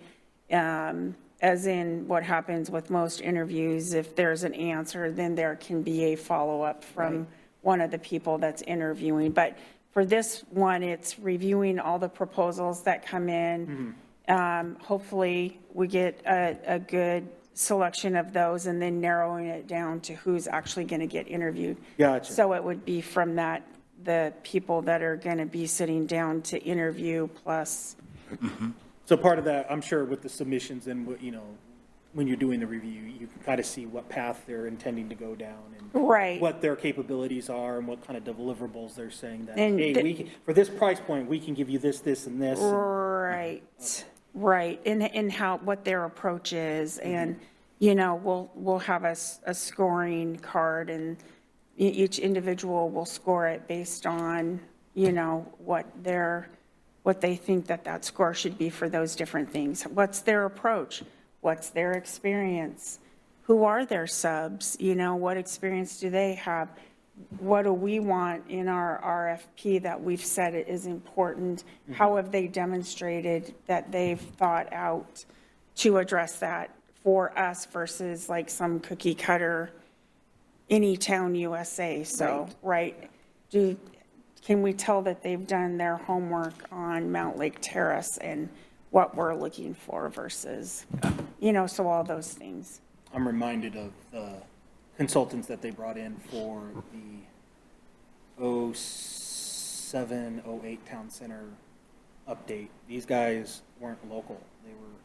as in what happens with most interviews, if there's an answer, then there can be a follow-up from one of the people that's interviewing. But for this one, it's reviewing all the proposals that come in. Hopefully, we get a good selection of those and then narrowing it down to who's actually going to get interviewed. Gotcha. So it would be from that, the people that are going to be sitting down to interview plus. So part of that, I'm sure with the submissions and what, when you're doing the review, you can kind of see what path they're intending to go down and Right. what their capabilities are and what kind of deliverables they're saying that, And hey, for this price point, we can give you this, this, and this. Right, right, and how, what their approach is, and, we'll have a scoring card, and each individual will score it based on, what they think that score should be for those different things. What's their approach? What's their experience? Who are their subs? What experience do they have? What do we want in our RFP that we've said it is important? How have they demonstrated that they've thought out to address that for us versus like some cookie cutter, any town USA? So, right. Can we tell that they've done their homework on Mountlake Terrace and what we're looking for versus, so all those things. I'm reminded of the consultants that they brought in for the 07, 08 town center update. These guys weren't local.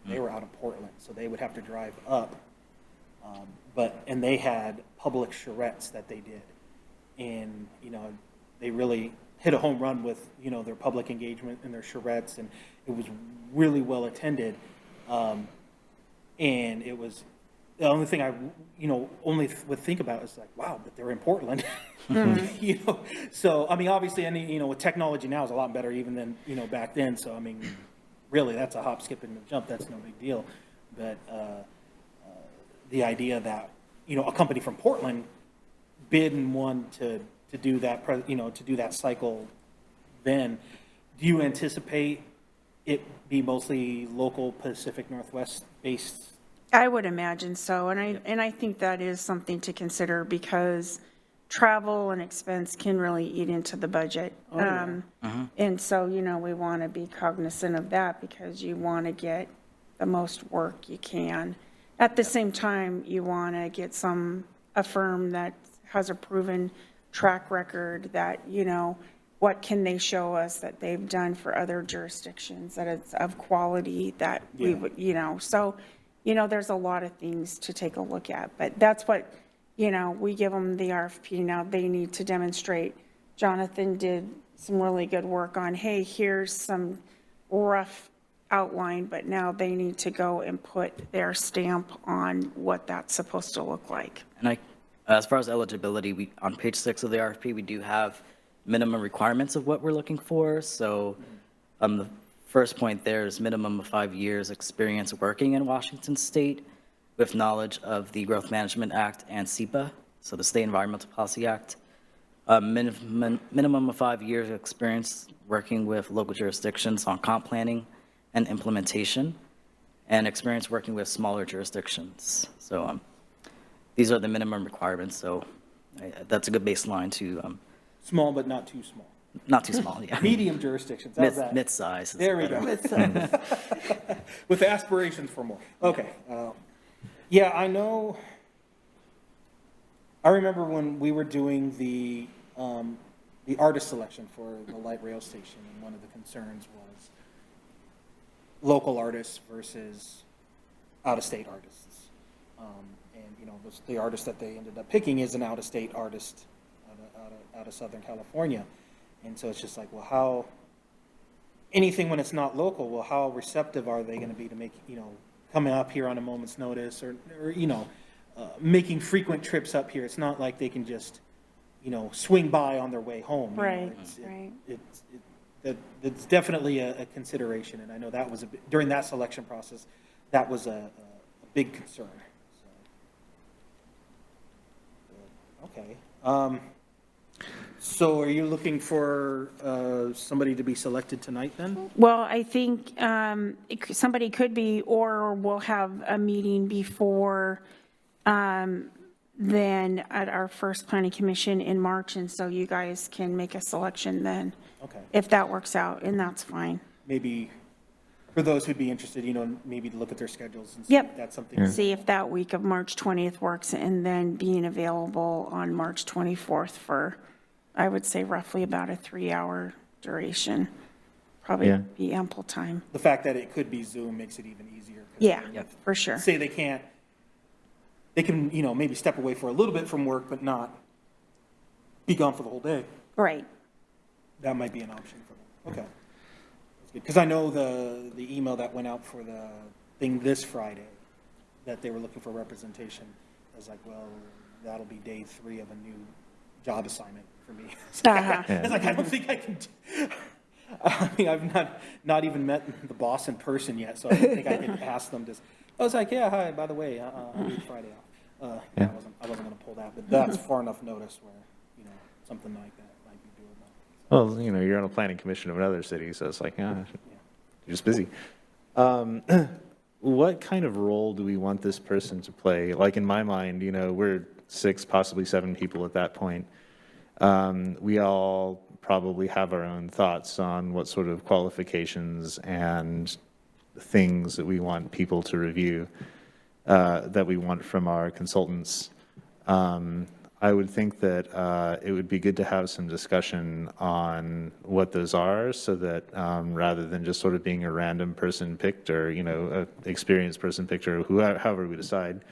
They were out of Portland, so they would have to drive up. And they had public charrettes that they did. And, they really hit a home run with, their public engagement and their charrettes, and it was really well attended. And it was, the only thing I, only would think about is like, wow, but they're in Portland. So, obviously, with technology now is a lot better even than, back then. So, really, that's a hop, skip, and a jump. That's no big deal. But the idea that, a company from Portland bid and won to do that, to do that cycle then, do you anticipate it be mostly local Pacific Northwest based? I would imagine so, and I think that is something to consider because travel and expense can really eat into the budget. And so, we want to be cognizant of that because you want to get the most work you can. At the same time, you want to get a firm that has a proven track record that, what can they show us that they've done for other jurisdictions, that it's of quality that we would, so, there's a lot of things to take a look at, but that's what, we give them the RFP. Now they need to demonstrate. Jonathan did some really good work on, hey, here's some rough outline, but now they need to go and put their stamp on what that's supposed to look like. And as far as eligibility, on page 6 of the RFP, we do have minimum requirements of what we're looking for. So the first point there is minimum of 5 years experience working in Washington State with knowledge of the Growth Management Act and SEPA, so the State Environmental Policy Act. Minimum of 5 years of experience working with local jurisdictions on comp planning and implementation. and experience working with smaller jurisdictions. So these are the minimum requirements, so that's a good baseline to, Small but not too small. not too small, yeah. Medium jurisdictions, how's that? Mid-size. is There we better. go. With aspirations for more. Okay. Yeah, I know. I remember when we were doing the artist selection for the light rail station, and one of the concerns was local artists versus out-of-state artists. And, you know, the artist that they ended up picking is an out-of-state artist out of Southern California. And so it's just like, well, how, anything when it's not local, well, how receptive are they going to be to make, you know, coming up here on a moment's notice or you know, making frequent trips up here? It's not like they can just, you know, swing by on their way home. You know, Right, right. It's definitely a consideration, and I know that was during that selection process, that was a big concern. So, okay. So are you looking for somebody to be selected tonight then? Well, I think somebody could be, or we'll have a meeting before then at our first planning commission in March, and so you guys can make a selection then. Okay. If that works out, and that's fine. Maybe for those who'd be interested, you know, maybe to look at their schedules and see Yep. if that's something. See if that week of March 20th works, and then being available on March 24th for, I would say, roughly about a 3-hour duration. Probably Yeah. be ample time. The fact that it could be Zoom makes it even easier. 'Cause Yeah, then for sure. Say they can, you know, maybe step away for a little bit from work, but not be gone for the whole day. Right. That might be an option for them. Okay. That's good. Because I know the email that went out for the thing this Friday, that they were looking for representation. I was like, well, that'll be day 3 of a new job assignment for me. Uh-huh. I was like, I don't think I can I mean, I've not even met the boss in person yet, so I don't think I can ask them to. I was like, yeah, hi, by the way, I need Friday off. Yeah, I wasn't going to pull that, but that's far enough notice where, you know, something like that might be doable. Well, you know, you're on a planning commission of another city, so it's like, you're just busy. What kind of role do we want this person to play? Like in my mind, you know, we're 6, possibly 7 people at that point. We all probably have our own thoughts on what sort of qualifications and things that we want people to review, that we want from our consultants. I would think that it would be good to have some discussion on what those are, so that rather than just sort of being a random person picked, or, you know, an experienced person picked, or however we decide,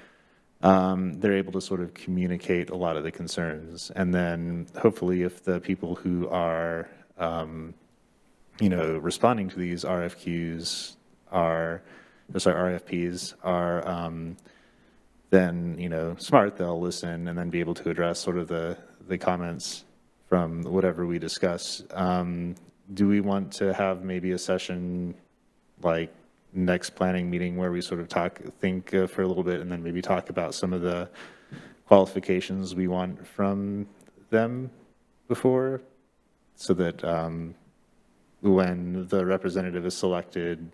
they're able to sort of communicate a lot of the concerns. And then hopefully if the people who are, you know, responding to these RFPs are then, you know, smart, they'll listen and then be able to address sort of the comments from whatever we discuss. Do we want to have maybe a session like next planning meeting where we sort of think for a little bit, and then maybe talk about some of the qualifications we want from them before, so that when the representative is selected,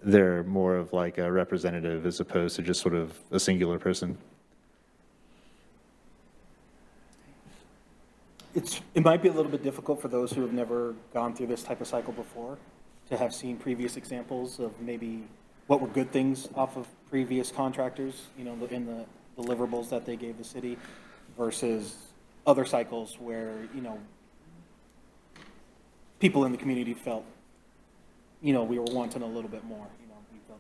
they're more of like a representative as opposed to just sort of a singular person? It might be a little bit difficult for those who have never gone through this type of cycle before, to have seen previous examples of maybe what were good things off of previous contractors, you know, in the deliverables that they gave the city, versus other cycles where, you know, people in the community felt, you know, we were wanting a little bit more, you know, we felt,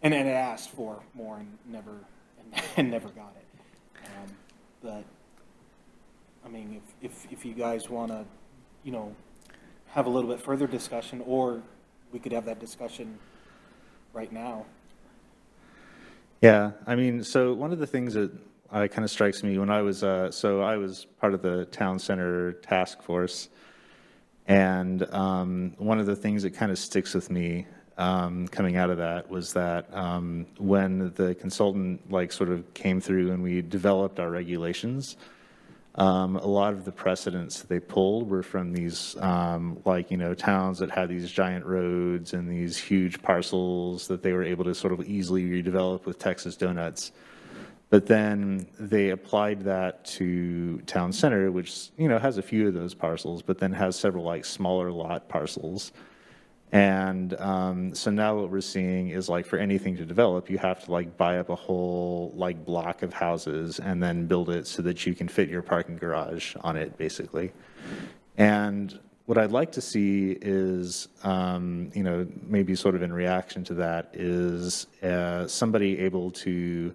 and asked for more and never got it. But I mean, if you guys want to, you know, have a little bit further discussion, or we could have that discussion right now. Yeah, I mean, so one of the things that kind of strikes me when I was, so I was part of the town center task force, and one of the things that kind of sticks with me coming out of that was that when the consultant like sort of came through and we developed our regulations, A lot of the precedents they pulled were from these, towns that had these giant roads and these huge parcels that they were able to sort of easily redevelop with Texas donuts. But then they applied that to town center, which, has a few of those parcels, but then has several like smaller lot parcels. And so now what we're seeing is like for anything to develop, you have to like buy up a whole like block of houses and then build it so that you can fit your parking garage on it, basically. And what I'd like to see is, maybe sort of in reaction to that, is somebody able to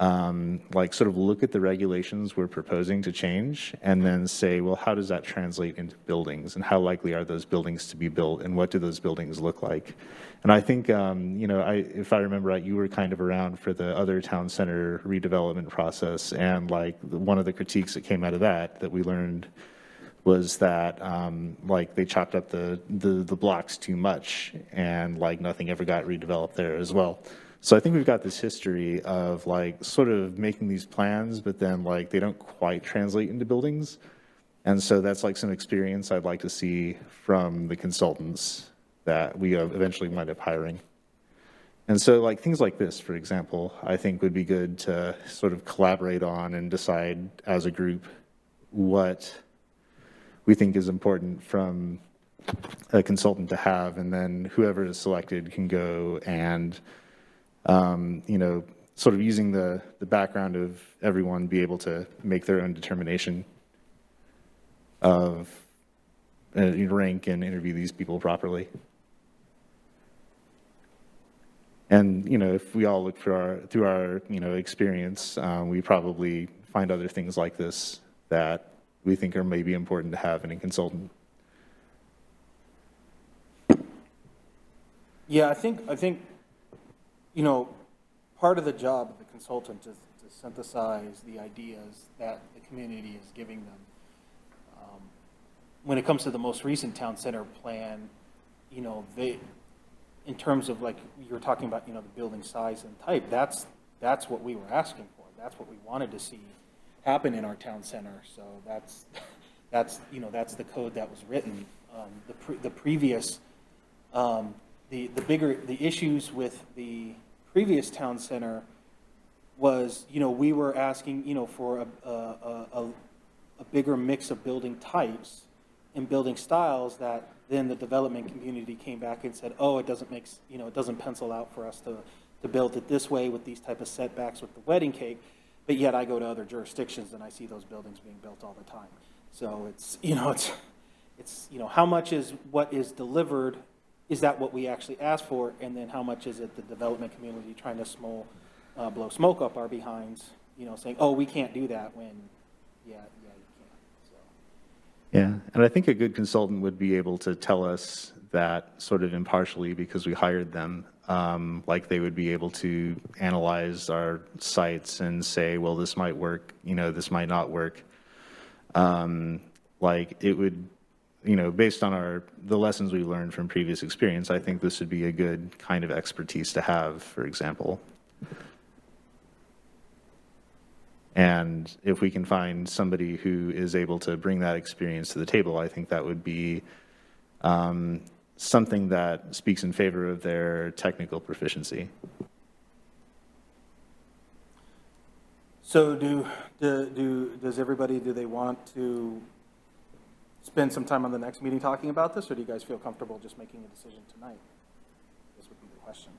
sort of look at the regulations we're proposing to change and then say, well, how does that translate into buildings and how likely are those buildings to be built and what do those buildings look like? And I think, if I remember right, you were kind of around for the other town center redevelopment process, and like one of the critiques that came out of that we learned was that they chopped up the blocks too much and like nothing ever got redeveloped there as well. So I think we've got this history of like sort of making these plans, but then like they don't quite translate into buildings. And so that's like some experience I'd like to see from the consultants that we eventually wind up hiring. And so like things like this, for example, I think would be good to sort of collaborate on and decide as a group what we think is important from a consultant to have, and then whoever is selected can go and sort of using the background of everyone, be able to make their own determination of rank and interview these people properly. And, if we all look through our experience, we probably find other things like this that we think are maybe important to have in a consultant. Yeah, I think, part of the job of the consultant is to synthesize the ideas that the community is giving them. When it comes to the most recent town center plan, they, in terms of like you were talking about, the building size and type, that's what we were asking for. That's what we wanted to see happen in our town center. So that's the code that was written. The previous, the issues with the previous town center was, we were asking, for a bigger mix of building types and building styles that then the development community came back and said, oh, it doesn't pencil out for us to build it this way with these type of setbacks with the wedding cake. But yet I go to other jurisdictions and I see those buildings being built all the time. So it's how much is what is delivered, is that what we actually asked for? And then how much is it the development community trying to blow smoke up our behinds, saying, oh, we can't do that when, yeah, you can. So. Yeah, and I think a good consultant would be able to tell us that sort of impartially because we hired them. Like they would be able to analyze our sites and say, well, this might work, this might not work. Like it would, based on the lessons we learned from previous experience, I think this would be a good kind of expertise to have, for example. And if we can find somebody who is able to bring that experience to the table, I think that would be something that speaks in favor of their technical proficiency. So does everybody, do they want to spend some time on the next meeting talking about this, or do you guys feel comfortable just making a decision tonight? This would be the question.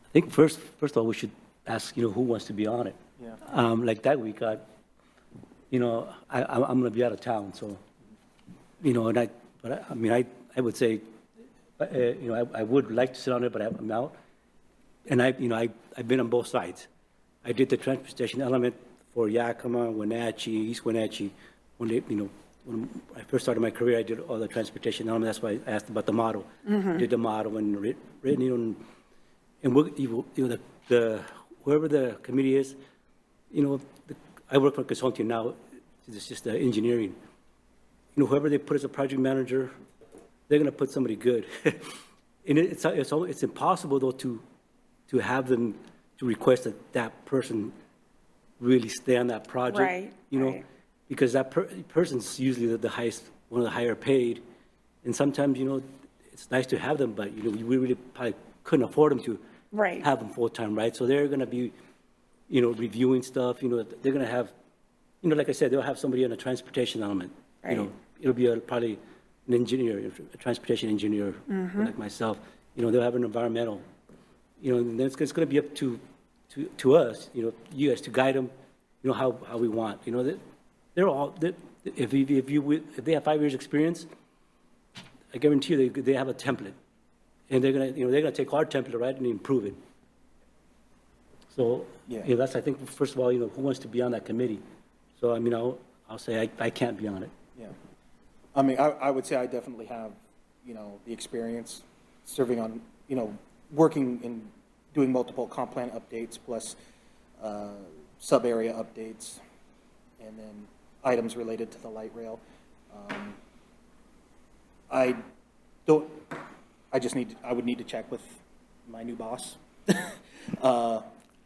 I think first of all, we should ask, who wants to be on it. Yeah. Like that week, I'm going to be out of town, so, I would say, I would like to sit on it, but I'm out. And I've been on both sides. I did the transportation element for Yakima, Wenatchee, East Wenatchee. When I first started my career, I did all the transportation element. That's why I asked about the model. Did the model and written, and whoever the committee is, I work for consulting now. It's just the engineering. Whoever they put as a project manager, they're going to put somebody good. And it's impossible though to have them to request that person really stay on that project. Right, You know, right. because that person's usually the highest, one of the higher paid. And sometimes, you know, it's nice to have them, but, you know, we really probably couldn't afford them to Right. have them full-time, right? So they're going to be, you know, reviewing stuff, you know, they're going to have, you know, like I said, they'll have somebody on a transportation element. You know, Right. it'll be probably an engineer, a transportation engineer, like myself. You know, they'll have an environmental, you know, and then it's going to be up to us, you know, you guys to guide them, you know, how we want. You know, they're all, if they have 5 years experience, I guarantee you they have a template. And they're going to, you know, they're going to take our template, right, and improve it. So, Yeah. you know, that's, I think, first of all, you know, who wants to be on that committee? So, I mean, I'll say I can't be on it. Yeah. I mean, I would say I definitely have, you know, the experience serving on, you know, working and doing multiple comp plan updates plus sub-area updates, and then items related to the light rail. I would need to check with my new boss.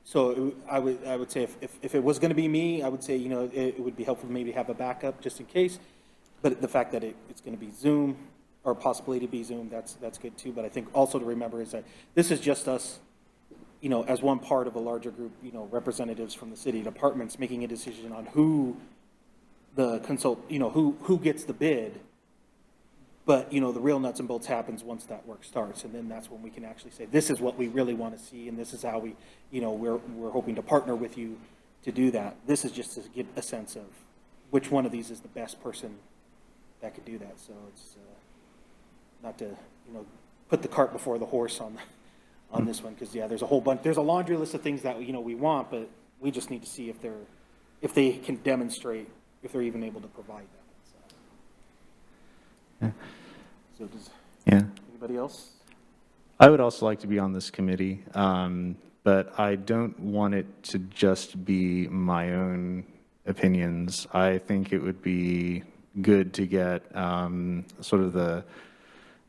So I would say if it was going to be me, I would say, you know, it would be helpful to maybe have a backup just in case. But the fact that it's going to be Zoom, or possibly to be Zoom, that's good too. But I think also to remember is that this is just us, you know, as one part of a larger group, you know, representatives from the city departments making a decision on who you know, who gets the bid. But, you know, the real nuts and bolts happens once that work starts, and then that's when we can actually say, this is what we really want to see, and this is how we, you know, we're hoping to partner with you to do that. This is just to get a sense of which one of these is the best person that could do that. So it's not to, you know, put the cart before the horse on this one, because, yeah, there's a laundry list of things that, you know, we want, but we just need to see if they can demonstrate, if they're even able to provide that. So does anybody else? I would also like to be on this committee, but I don't want it to just be my own opinions. I think it would be good to get sort of the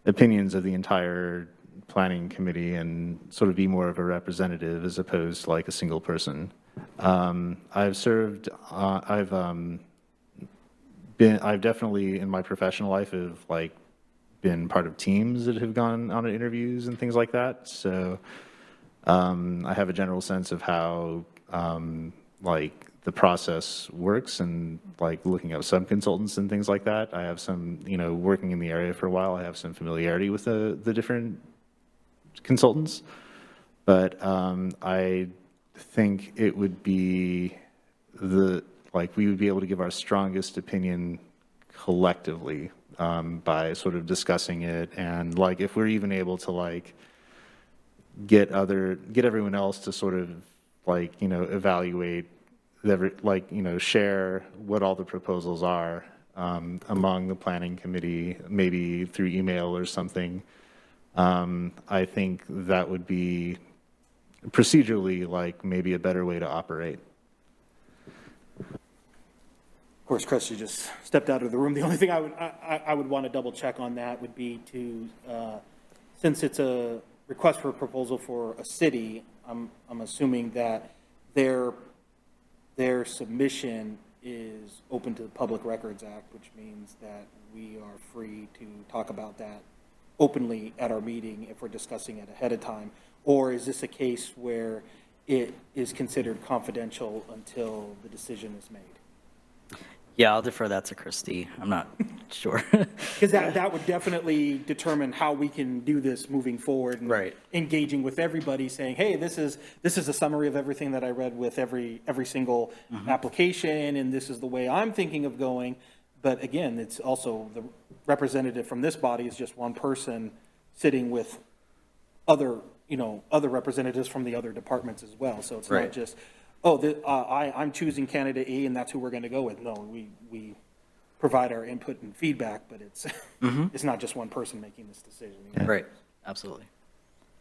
opinions of the entire planning committee and sort of be more of a representative as opposed to like a single person. I've definitely in my professional life have like been part of teams that have gone on interviews and things like that. So I have a general sense of how like the process works and like looking at sub-consultants and things like that. I have some, you know, working in the area for a while, I have some familiarity with the different consultants. But I think it would be we would be able to give our strongest opinion collectively by sort of discussing it, and like if we're even able to like get everyone else to sort of like, you know, evaluate like, you know, share what all the proposals are among the planning committee, maybe through email or something. I think that would be procedurally like maybe a better way to operate. Of course, Chris, you just stepped out of the room. The only thing I would want to double check on that would be to, since it's a request for a proposal for a city, I'm assuming that their submission is open to the Public Records Act, which means that we are free to talk about that openly at our meeting if we're discussing it ahead of time. Or is this a case where it is considered confidential until the decision is made? Yeah, I'll defer that to Christie. I'm not sure. Because that would definitely determine how we can do this moving forward. And Right. engaging with everybody, saying, hey, this is a summary of everything that I read with every single application, and this is the way I'm thinking of going. But again, it's also the representative from this body is just one person sitting with other representatives from the other departments as well. So it's not Right. just, I'm choosing candidate A and that's who we're going to go with. No, we provide our input and feedback, but it's it's not just one person making this decision. Right, absolutely.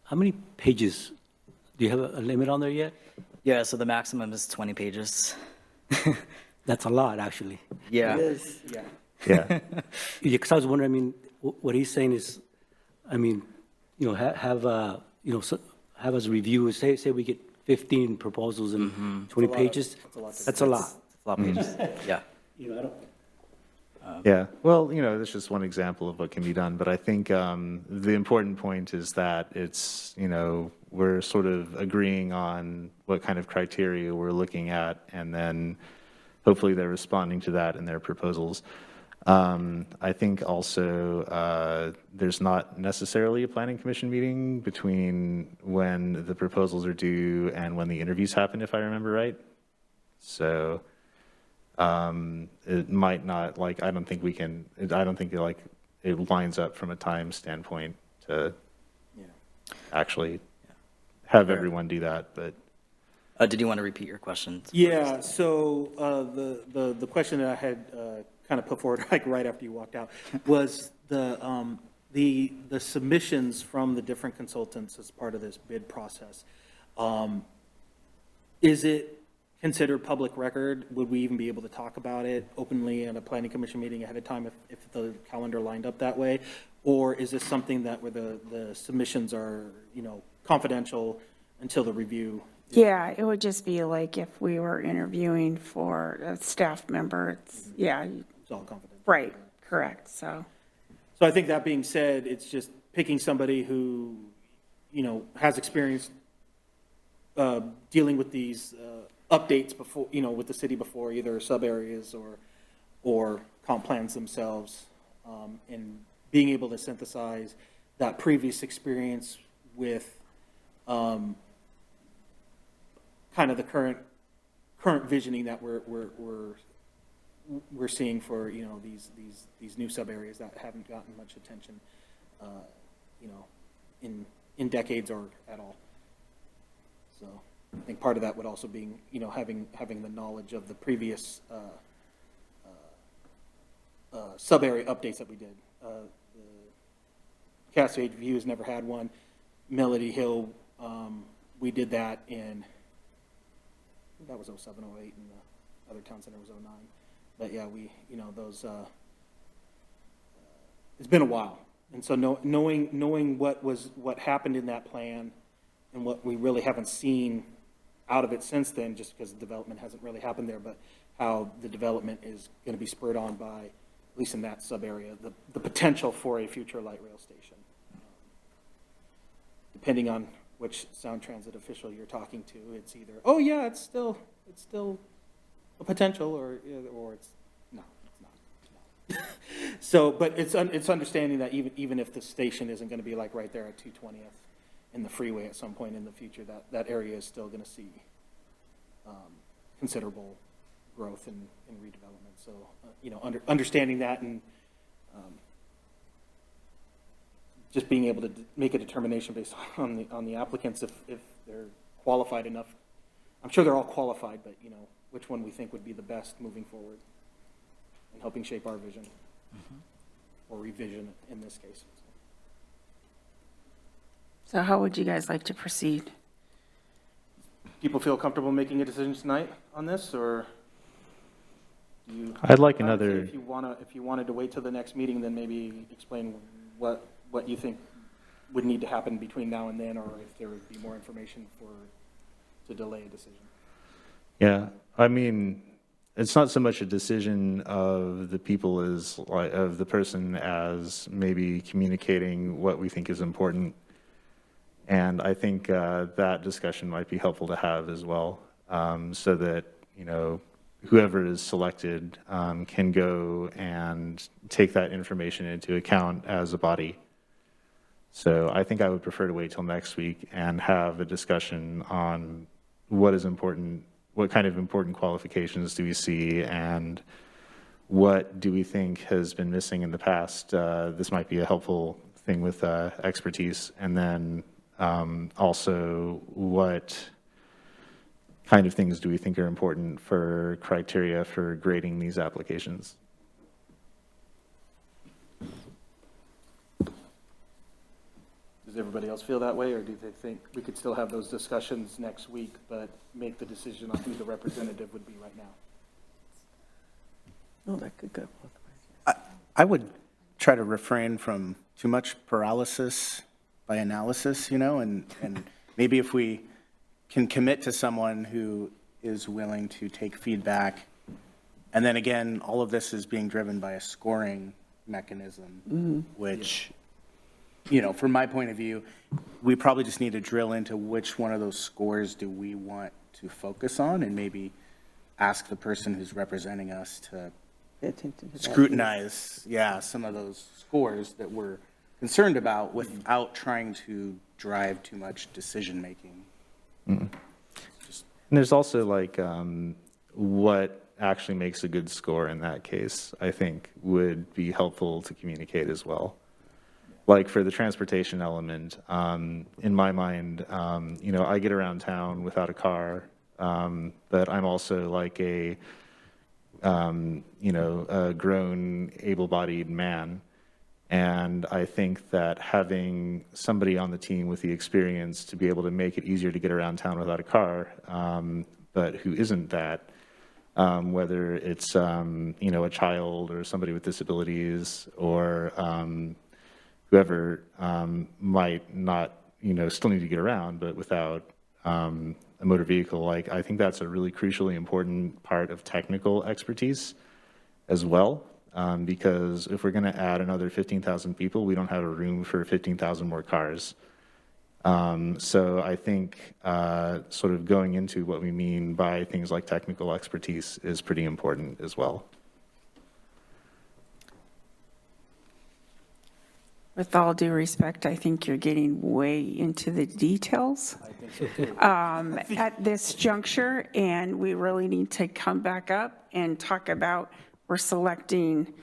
How many pages? Do you have a limit on there yet? Yeah, so the maximum is 20 pages. That's a lot, actually. Yeah. It is. Yeah. Yeah. Yeah, because I was wondering, I mean, what he's saying is, I mean, you know, have us review, say we get 15 proposals and 20 pages. That's a lot. A lot of pages. Yeah. You know, I don't, Yeah, well, that's just one example of what can be done, but I think the important point is that it's, we're sort of agreeing on what kind of criteria we're looking at, and then hopefully they're responding to that in their proposals. I think also there's not necessarily a planning commission meeting between when the proposals are due and when the interviews happen, if I remember right. So it might not, I don't think it lines up from a time standpoint to actually have everyone do that, but. Did you want to repeat your question? Yeah, so the question that I had kind of put forward right after you walked out was the submissions from the different consultants as part of this bid process. Is it considered public record? Would we even be able to talk about it openly at a planning commission meeting ahead of time if the calendar lined up that way? Or is this something that where the submissions are, confidential until the review? Yeah, it would just be like if we were interviewing for a staff member, it's It's all confidential. right, correct, so. So I think that being said, it's just picking somebody who, has experience dealing with these updates before, with the city before, either sub areas or comp plans themselves, and being able to synthesize that previous experience with kind of the current visioning that we're seeing for these new sub areas that haven't gotten much attention, in decades or at all. So I think part of that would also be having the knowledge of the previous sub area updates that we did. The Cascade View has never had one. Melody Hill, we did that in. That was 07, 08, and the other town center was 09. But yeah, those, it's been a while. And so knowing what happened in that plan and what we really haven't seen out of it since then, just because the development hasn't really happened there, but how the development is going to be spurred on by, at least in that sub area, the potential for a future light rail station. Depending on which Sound Transit official you're talking to, it's either, oh yeah, it's still a potential, or it's no, it's not. So, but it's understanding that even if the station isn't going to be like right there at 220th in the freeway at some point in the future, that area is still going to see considerable growth and redevelopment. So, understanding that and just being able to make a determination based on the applicants if they're qualified enough. I'm sure they're all qualified, but which one we think would be the best moving forward and helping shape our vision or revision in this case. So how would you guys like to proceed? People feel comfortable making a decision tonight on this, or do you? I'd like another. If you wanted to wait till the next meeting, then maybe explain what you think would need to happen between now and then, or if there would be more information to delay a decision. Yeah, I mean, it's not so much a decision of the people of the person as maybe communicating what we think is important. And I think that discussion might be helpful to have as well, so that, whoever is selected can go and take that information into account as a body. So I think I would prefer to wait till next week and have a discussion on what is important, what kind of important qualifications do we see, and what do we think has been missing in the past. This might be a helpful thing with expertise. And then also, what kind of things do we think are important for criteria for grading these applications? Does everybody else feel that way, or do they think we could still have those discussions next week, but make the decision on who the representative would be right now? Oh, that could go both ways. I would try to refrain from too much paralysis by analysis, and maybe if we can commit to someone who is willing to take feedback. And then again, all of this is being driven by a scoring mechanism, which, you know, from my point of view, we probably just need to drill into which one of those scores do we want to focus on, and maybe ask the person who's representing us to Pay attention to that. scrutinize, some of those scores that we're concerned about without trying to drive too much decision-making. And there's also like what actually makes a good score in that case, I think would be helpful to communicate as well. Like for the transportation element, in my mind, you know, I get around town without a car, but I'm also like a, you know, a grown, able-bodied man. And I think that having somebody on the team with the experience to be able to make it easier to get around town without a car, but who isn't that, whether it's, you know, a child or somebody with disabilities or whoever might not, you know, still need to get around, but without a motor vehicle, like I think that's a really crucially important part of technical expertise as well. Because if we're going to add another 15,000 people, we don't have a room for 15,000 more cars. So I think sort of going into what we mean by things like technical expertise is pretty important as well. With all due respect, I think you're getting way into the details at this juncture, and we really need to come back up and talk about we're selecting,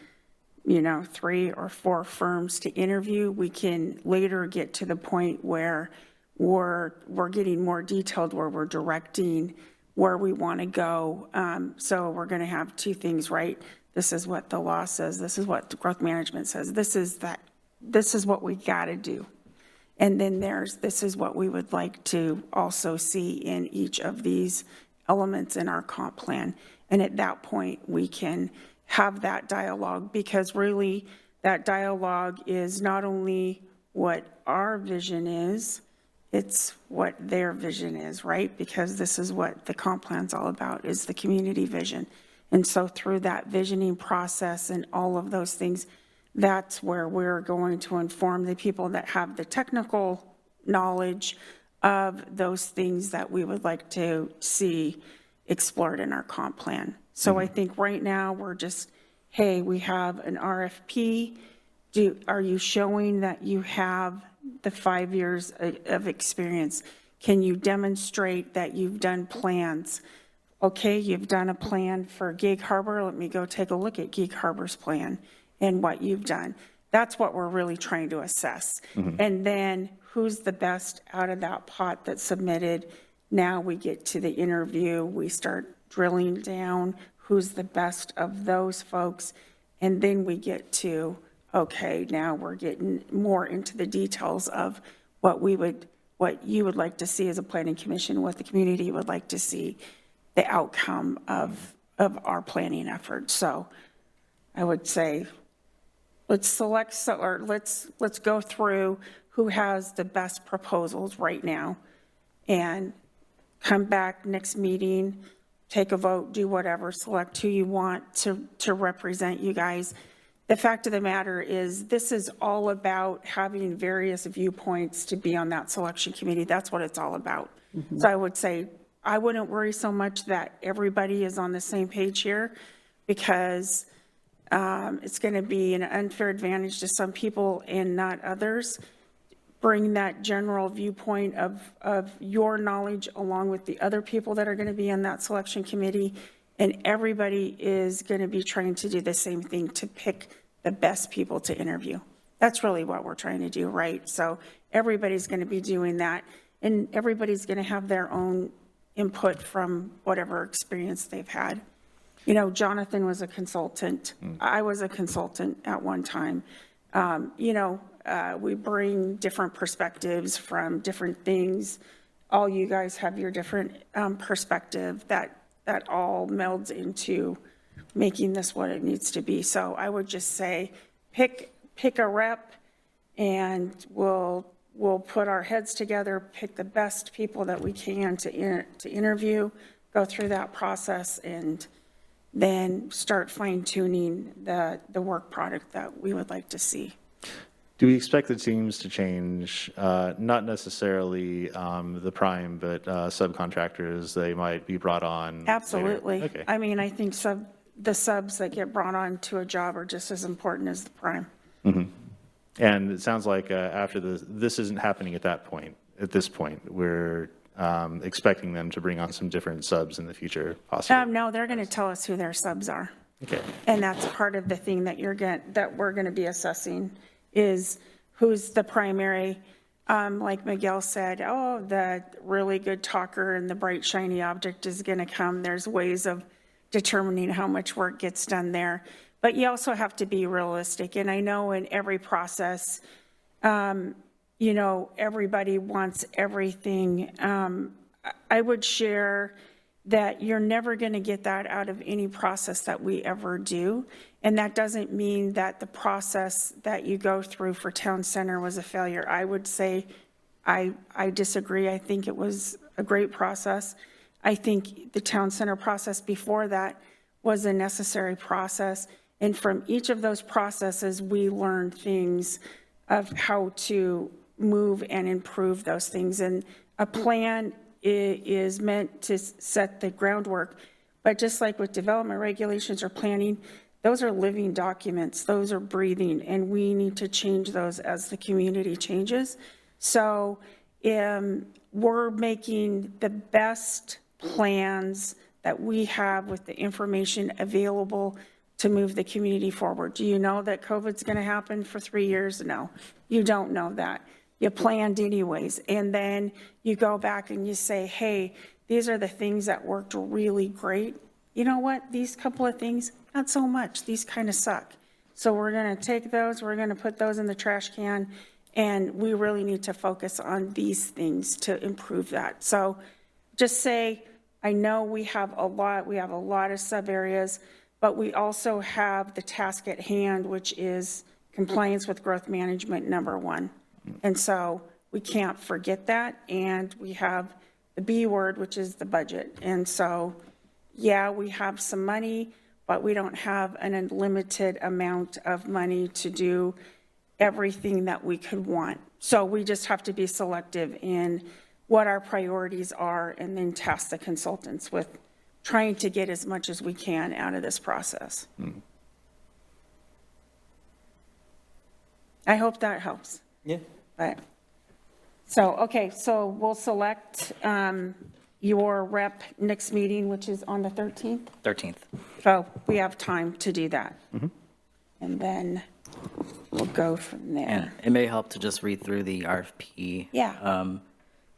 you know, 3 or 4 firms to interview. We can later get to the point where we're getting more detailed, where we're directing where we want to go. So we're going to have 2 things, right? This is what the law says. This is what the growth management says. This is what we got to do. And then this is what we would like to also see in each of these elements in our comp plan. And at that point, we can have that dialogue, because really that dialogue is not only what our vision is, it's what their vision is, right? Because this is what the comp plan's all about, is the community vision. And so through that visioning process and all of those things, that's where we're going to inform the people that have the technical knowledge of those things that we would like to see explored in our comp plan. So I think right now we're just, hey, we have an RFP. Are you showing that you have the 5 years of experience? Can you demonstrate that you've done plans? Okay, you've done a plan for Gig Harbor. Let me go take a look at Gig Harbor's plan and what you've done. That's what we're really trying to assess. And then who's the best out of that pot that submitted? Now we get to the interview. We start drilling down who's the best of those folks. And then we get to, okay, now we're getting more into the details of what you would like to see as a planning commission, what the community would like to see, the outcome of our planning effort. So I would say, let's go through who has the best proposals right now and come back next meeting, take a vote, do whatever, select who you want to represent you guys. The fact of the matter is, this is all about having various viewpoints to be on that selection committee. That's what it's all about. So I would say, I wouldn't worry so much that everybody is on the same page here, because it's going to be an unfair advantage to some people and not others. Bring that general viewpoint of your knowledge along with the other people that are going to be on that selection committee, and everybody is going to be trying to do the same thing, to pick the best people to interview. That's really what we're trying to do, right? So everybody's going to be doing that, and everybody's going to have their own input from whatever experience they've had. You know, Jonathan was a consultant. I was a consultant at one time. You know, we bring different perspectives from different things. All you guys have your different perspective that all melds into making this what it needs to be. So I would just say, pick a rep, and we'll we'll put our heads together, pick the best people that we can to interview, go through that process, and then start fine tuning the work product that we would like to see. Do we expect the teams to change, not necessarily the prime, but subcontractors, they might be brought on later? Absolutely. Okay. I mean, I think the subs that get brought on to a job are just as important as the prime. And it sounds like after this isn't happening at this point. We're expecting them to bring on some different subs in the future, possibly. No, they're going to tell us who their subs are. Okay. And that's part of the thing that we're going to be assessing is who's the primary. Like Miguel said, oh, the really good talker and the bright shiny object is going to come. There's ways of determining how much work gets done there. But you also have to be realistic. And I know in every process, you know, everybody wants everything. I would share that you're never going to get that out of any process that we ever do. And that doesn't mean that the process that you go through for Town Center was a failure. I would say I disagree. I think it was a great process. I think the Town Center process before that was a necessary process. And from each of those processes, we learned things of how to move and improve those things. And a plan is meant to set the groundwork. But just like with development regulations or planning, those are living documents. Those are breathing. And we need to change those as the community changes. So we're making the best plans that we have with the information available to move the community forward. Do you know that COVID's going to happen for 3 years? No, you don't know that. You planned anyways. And then you go back and you say, hey, these are the things that worked really great. You know what? These couple of things, not so much. These kind of suck. So we're going to take those, we're going to put those in the trash can, and we really need to focus on these things to improve that. So just say, I know we have a lot of sub areas, but we also have the task at hand, which is compliance with growth management #1. And so we can't forget that. And we have the B word, which is the budget. And so, yeah, we have some money, but we don't have an unlimited amount of money to do everything that we could want. So we just have to be selective in what our priorities are and then task the consultants with trying to get as much as we can out of this process. I hope that helps. Yeah. But, so, okay, so we'll select your rep next meeting, which is on the 13th. 13th. So we have time to do that. And then we'll go from And there. it may help to just read through the RFP. Yeah.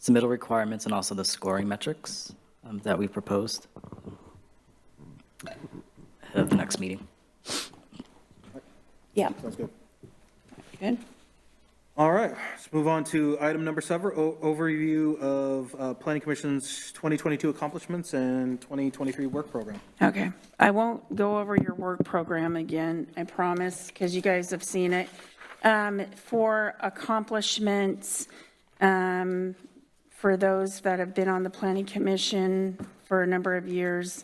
Submittal requirements and also the scoring metrics that we proposed ahead of the next meeting. Yeah, Sounds good. good. All right, let's move on to item number 7, overview of Planning Commission's 2022 accomplishments and 2023 work program. Okay, I won't go over your work program again, I promise, because you guys have seen it. For accomplishments, for those that have been on the Planning Commission for a number of years,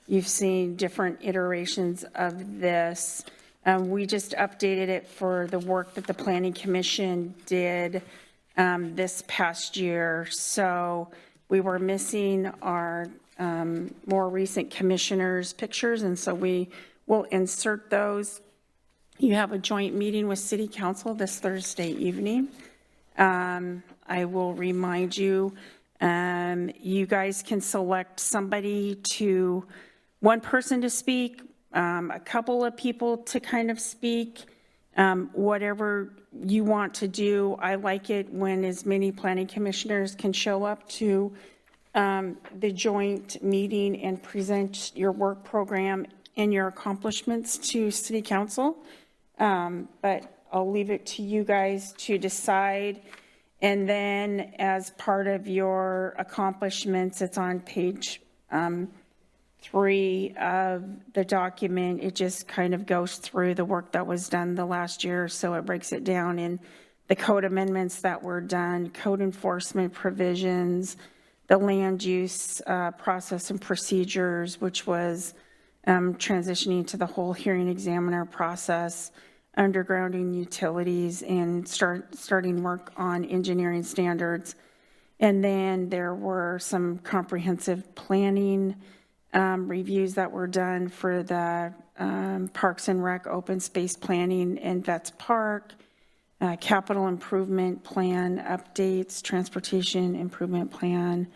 you've seen different iterations of this. We just updated it for the work that the Planning Commission did this past year. So we were missing our more recent commissioners' pictures, and so we will insert those. You have a joint meeting with City Council this Thursday evening. I will remind you, you guys can select one person to speak, a couple of people to kind of speak, whatever you want to do. I like it when as many planning commissioners can show up to the joint meeting and present your work program and your accomplishments to City Council. But I'll leave it to you guys to decide. And then as part of your accomplishments, it's on page 3 of the document. It just kind of goes through the work that was done the last year. So it breaks it down in the code amendments that were done, code enforcement provisions, the land use process and procedures, which was transitioning to the whole hearing examiner process, undergrounding utilities, and starting work on engineering standards. And then there were some comprehensive planning reviews that were done for the Parks and Rec open space planning in Vets Park, capital improvement plan updates, transportation improvement plan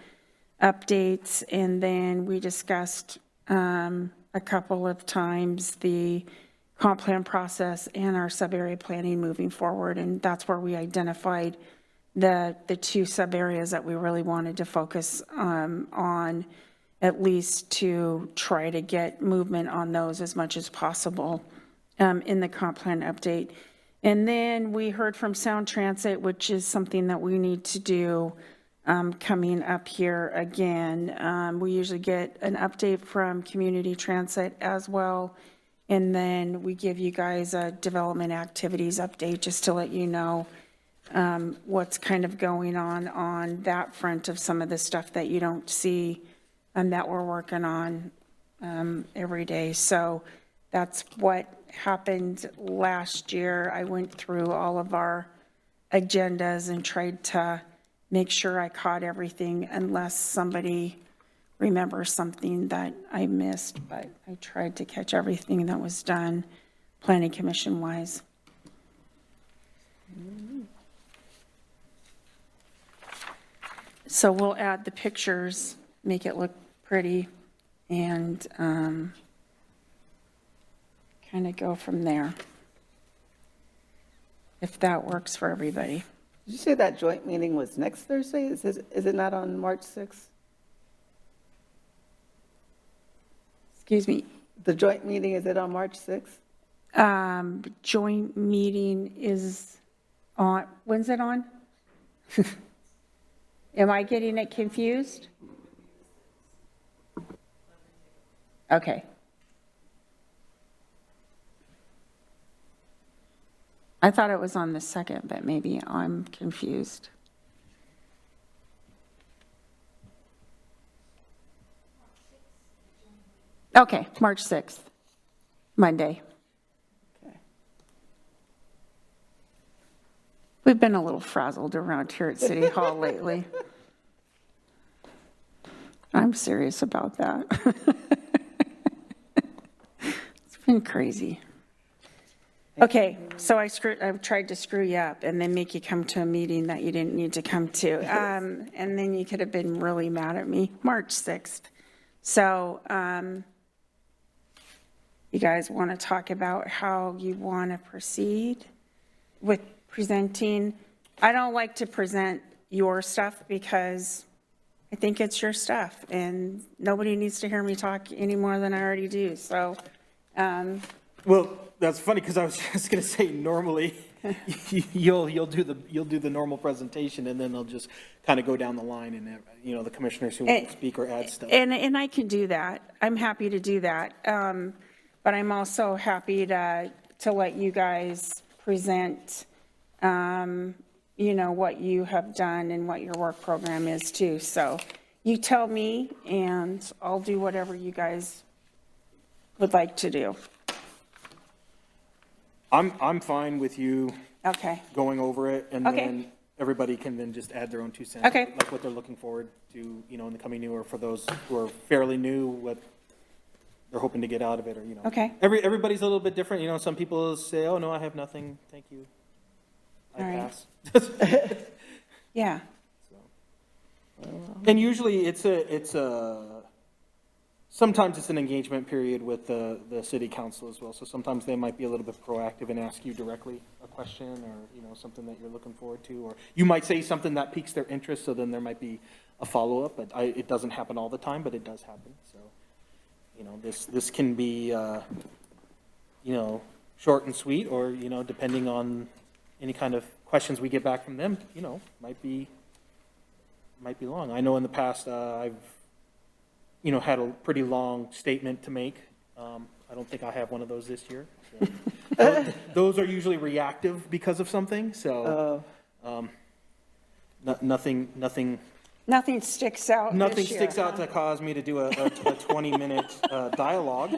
updates, and then we discussed a couple of times the comp plan process and our sub-area planning moving forward, and that's where we identified the two sub-areas that we really wanted to focus on, at least to try to get movement on those as much as possible in the comp plan update. And then we heard from Sound Transit, which is something that we need to do coming up here again. We usually get an update from Community Transit as well. And then we give you guys a development activities update just to let you know what's kind of going on that front of some of the stuff that you don't see and that we're working on every day. So that's what happened last year. I went through all of our agendas and tried to make sure I caught everything unless somebody remembers something that I missed, but I tried to catch everything that was done planning commission wise. So we'll add the pictures, make it look pretty, and kind of go from there, if that works for everybody. Did you say that joint meeting was next Thursday? Is it not on March 6th? Excuse me. The joint meeting, is it on March 6th? Joint meeting is on, when's it on? Am I getting it confused? Okay. I thought it was on the 2nd, but maybe I'm confused. Okay, March 6th, Monday. Okay. We've been a little frazzled around here at City Hall lately. I'm serious about that. It's been crazy. Okay, so I tried to screw you up and then make you come to a meeting that you didn't need to come to. And then you could have been really mad at me. March 6th. So you guys want to talk about how you want to proceed with presenting? I don't like to present your stuff because I think it's your stuff and nobody needs to hear me talk any more than I already do. So, Well, that's funny because I was just going to say normally you'll do the normal presentation and then they'll just kind of go down the line and the commissioners who want to speak or add stuff. and I can do that. I'm happy to do that. But I'm also happy to let you guys present, what you have done and what your work program is too. So you tell me and I'll do whatever you guys would like to do. I'm fine with you Okay. going over it and Okay. then everybody can then just add their own 2 cents. Okay. Like what they're looking forward to, in the coming new, or for those who are fairly new, what they're hoping to get out of it, or, Okay. Everybody's a little bit different. Some people say, oh, no, I have nothing. Thank you. I All right. pass. Yeah. And usually sometimes it's an engagement period with the city council as well. So sometimes they might be a little bit proactive and ask you directly a question or, something that you're looking forward to, or you might say something that piques their interest. So then there might be a follow-up, but it doesn't happen all the time, but it does happen. So, this can be, short and sweet, or, depending on any kind of questions we get back from them, might be long. I know in the past, I've, had a pretty long statement to make. I don't think I have one of those this year. So those are usually reactive because of something, so, nothing Nothing sticks out this Nothing year, sticks out huh? to cause me to do a 20-minute dialogue.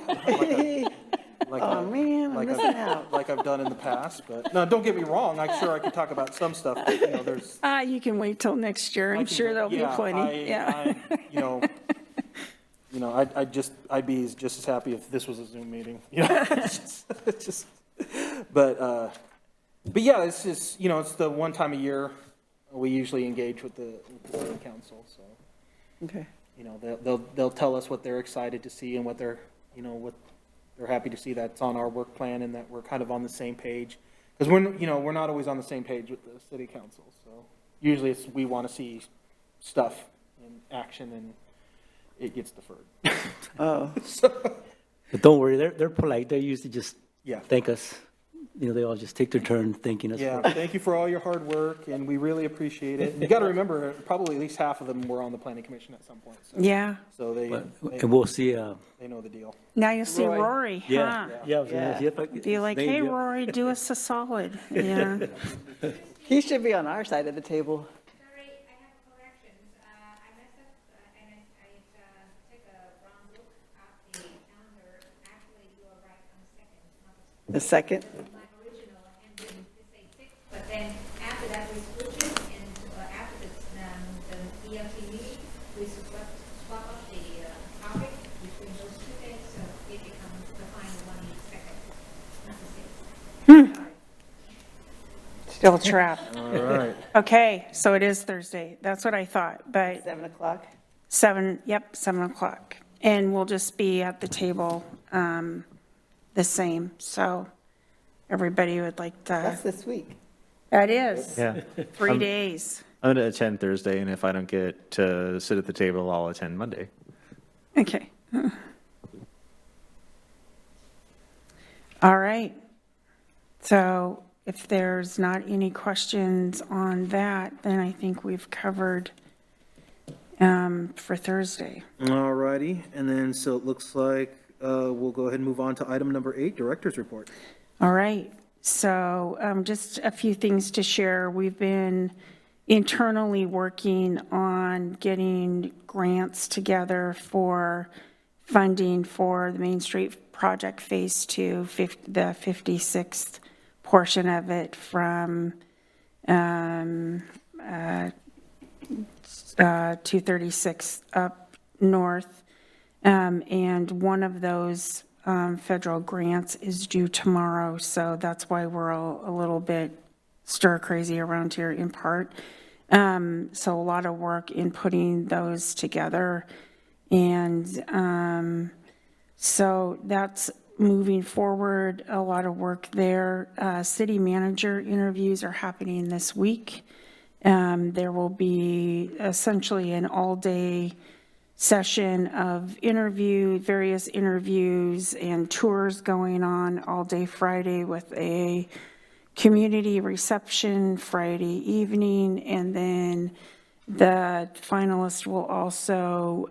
Oh, man, I'm missing out. Like I've done in the past, but, no, don't get me wrong, I'm sure I could talk about some stuff, but, there's. You can wait till next year. I I'm can- sure there'll be yeah, plenty. Yeah. I'd be just as happy if this was a Zoom meeting, it's just, but yeah, it's just, it's the one time a year we usually engage with the city council, so. Okay. They'll tell us what they're excited to see and what they're happy to see that's on our work plan and that we're kind of on the same page. Because we're not always on the same page with the city council, so usually we want to see stuff in action and it gets deferred. Oh, But don't worry, they're polite. They usually just Yeah. thank us. They all just take their turn thanking us. Yeah, for- thank you for all your hard work and we really appreciate it. And you got to remember, probably at least half of them were on the planning commission at some point. So, Yeah. So they And we'll see. they know the deal. Now you'll see Roy. Rory, huh? Yeah. I was gonna Yeah. see if I- Be like, his name, hey, yeah. Rory, do us a solid. Yeah. he should be on our side of the table. Sorry, I have corrections. I messed up, and I took a wrong look at the calendar. Actually, you are right on the second, not The second? my original, and then to say six, but then after that, we switch it, and after the ELT meeting, we swap up the topic between those two days, so it becomes the final one in the second, not the sixth. Still trapped. All right. Okay, so it is Thursday. That's what I thought, but 7 o'clock? 7 o'clock. And we'll just be at the table the same, so everybody would like That's to, this week. that is, Yeah. 3 days. I'm going to attend Thursday, and if I don't get to sit at the table, I'll attend Monday. Okay. All right. So if there's not any questions on that, then I think we've covered for Thursday. All righty, and then, so it looks like we'll go ahead and move on to item number 8, Director's Report. All right. So just a few things to share. We've been internally working on getting grants together for funding for the Main Street Project Phase 2, the 56th portion of it from 236 up north. And one of those federal grants is due tomorrow, so that's why we're all a little bit stir-crazy around here in part. So a lot of work in putting those together. And so that's moving forward, a lot of work there. City manager interviews are happening this week. There will be essentially an all-day session of various interviews and tours going on all day Friday with a community reception Friday evening, and then the finalists will also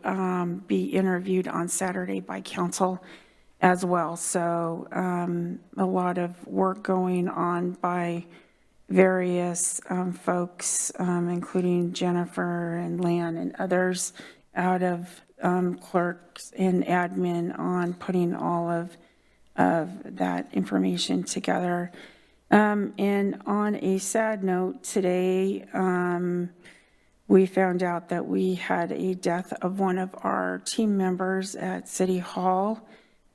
be interviewed on Saturday by council as well. So a lot of work going on by various folks, including Jennifer and Lan and others out of clerks and admin on putting all of that information together. And on a sad note, today we found out that we had a death of one of our team members at City Hall.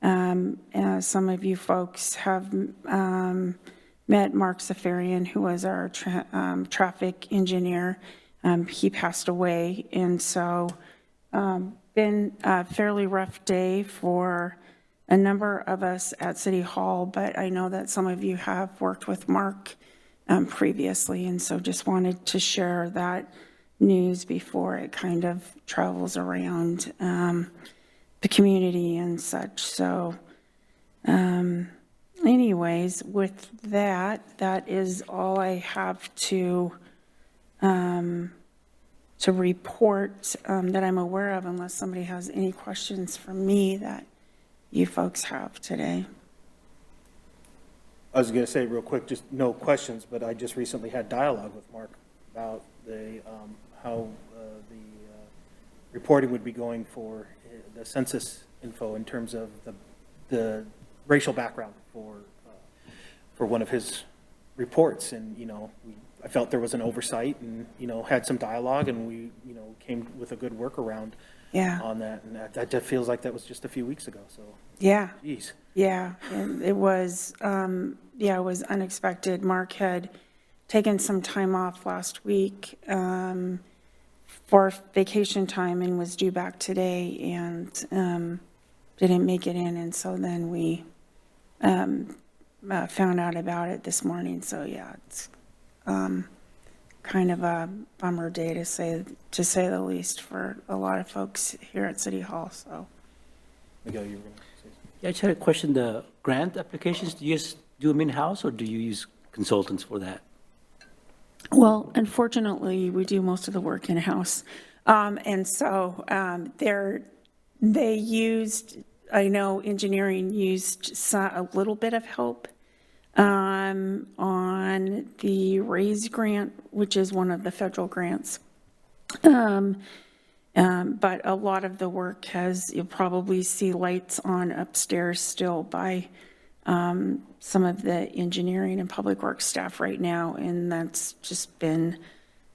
Some of you folks have met Mark Safarian, who was our traffic engineer. He passed away, and so been a fairly rough day for a number of us at City Hall, but I know that some of you have worked with Mark previously, and so just wanted to share that news before it kind of travels around the community and such. So anyways, with that, that is all I have to report that I'm aware of, unless somebody has any questions for me that you folks have today. I was going to say real quick, just no questions, but I just recently had dialogue with Mark about how the reporting would be going for the census info in terms of the racial background for one of his reports. And, I felt there was an oversight and, had some dialogue, and we, came with a good workaround Yeah. on that. And that feels like that was just a few weeks ago, so, Yeah. geez. Yeah, and it was, it was unexpected. Mark had taken some time off last week for vacation time and was due back today and didn't make it in. And so then we found out about it this morning. So yeah, it's kind of a bummer day to say the least for a lot of folks here at City Hall. So. Miguel, you were going to say something? Yeah, I just had a question. The grant applications, do you just do them in-house or do you use consultants for that? Well, unfortunately, we do most of the work in-house. And so they used, I know engineering used a little bit of help on the RAISE grant, which is one of the federal grants. But a lot of the work you'll probably see lights on upstairs still by some of the engineering and public works staff right now. And that's just been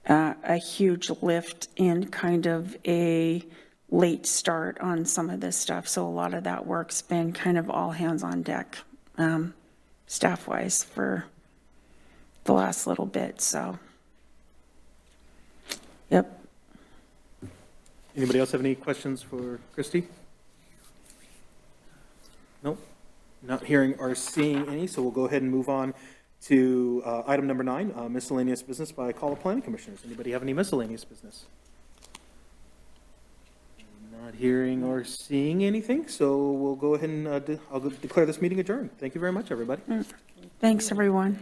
a huge lift and kind of a late start on some of this stuff. So a lot of that work's been kind of all hands on deck, staff-wise, for the last little bit. So, yep. Anybody else have any questions for Christie? Nope, not hearing or seeing any, so we'll go ahead and move on to item number 9, miscellaneous business by call of planning commissioners. Anybody have any miscellaneous business? Not hearing or seeing anything, so we'll go ahead and I'll declare this meeting adjourned. Thank you very much, everybody. Thanks, everyone.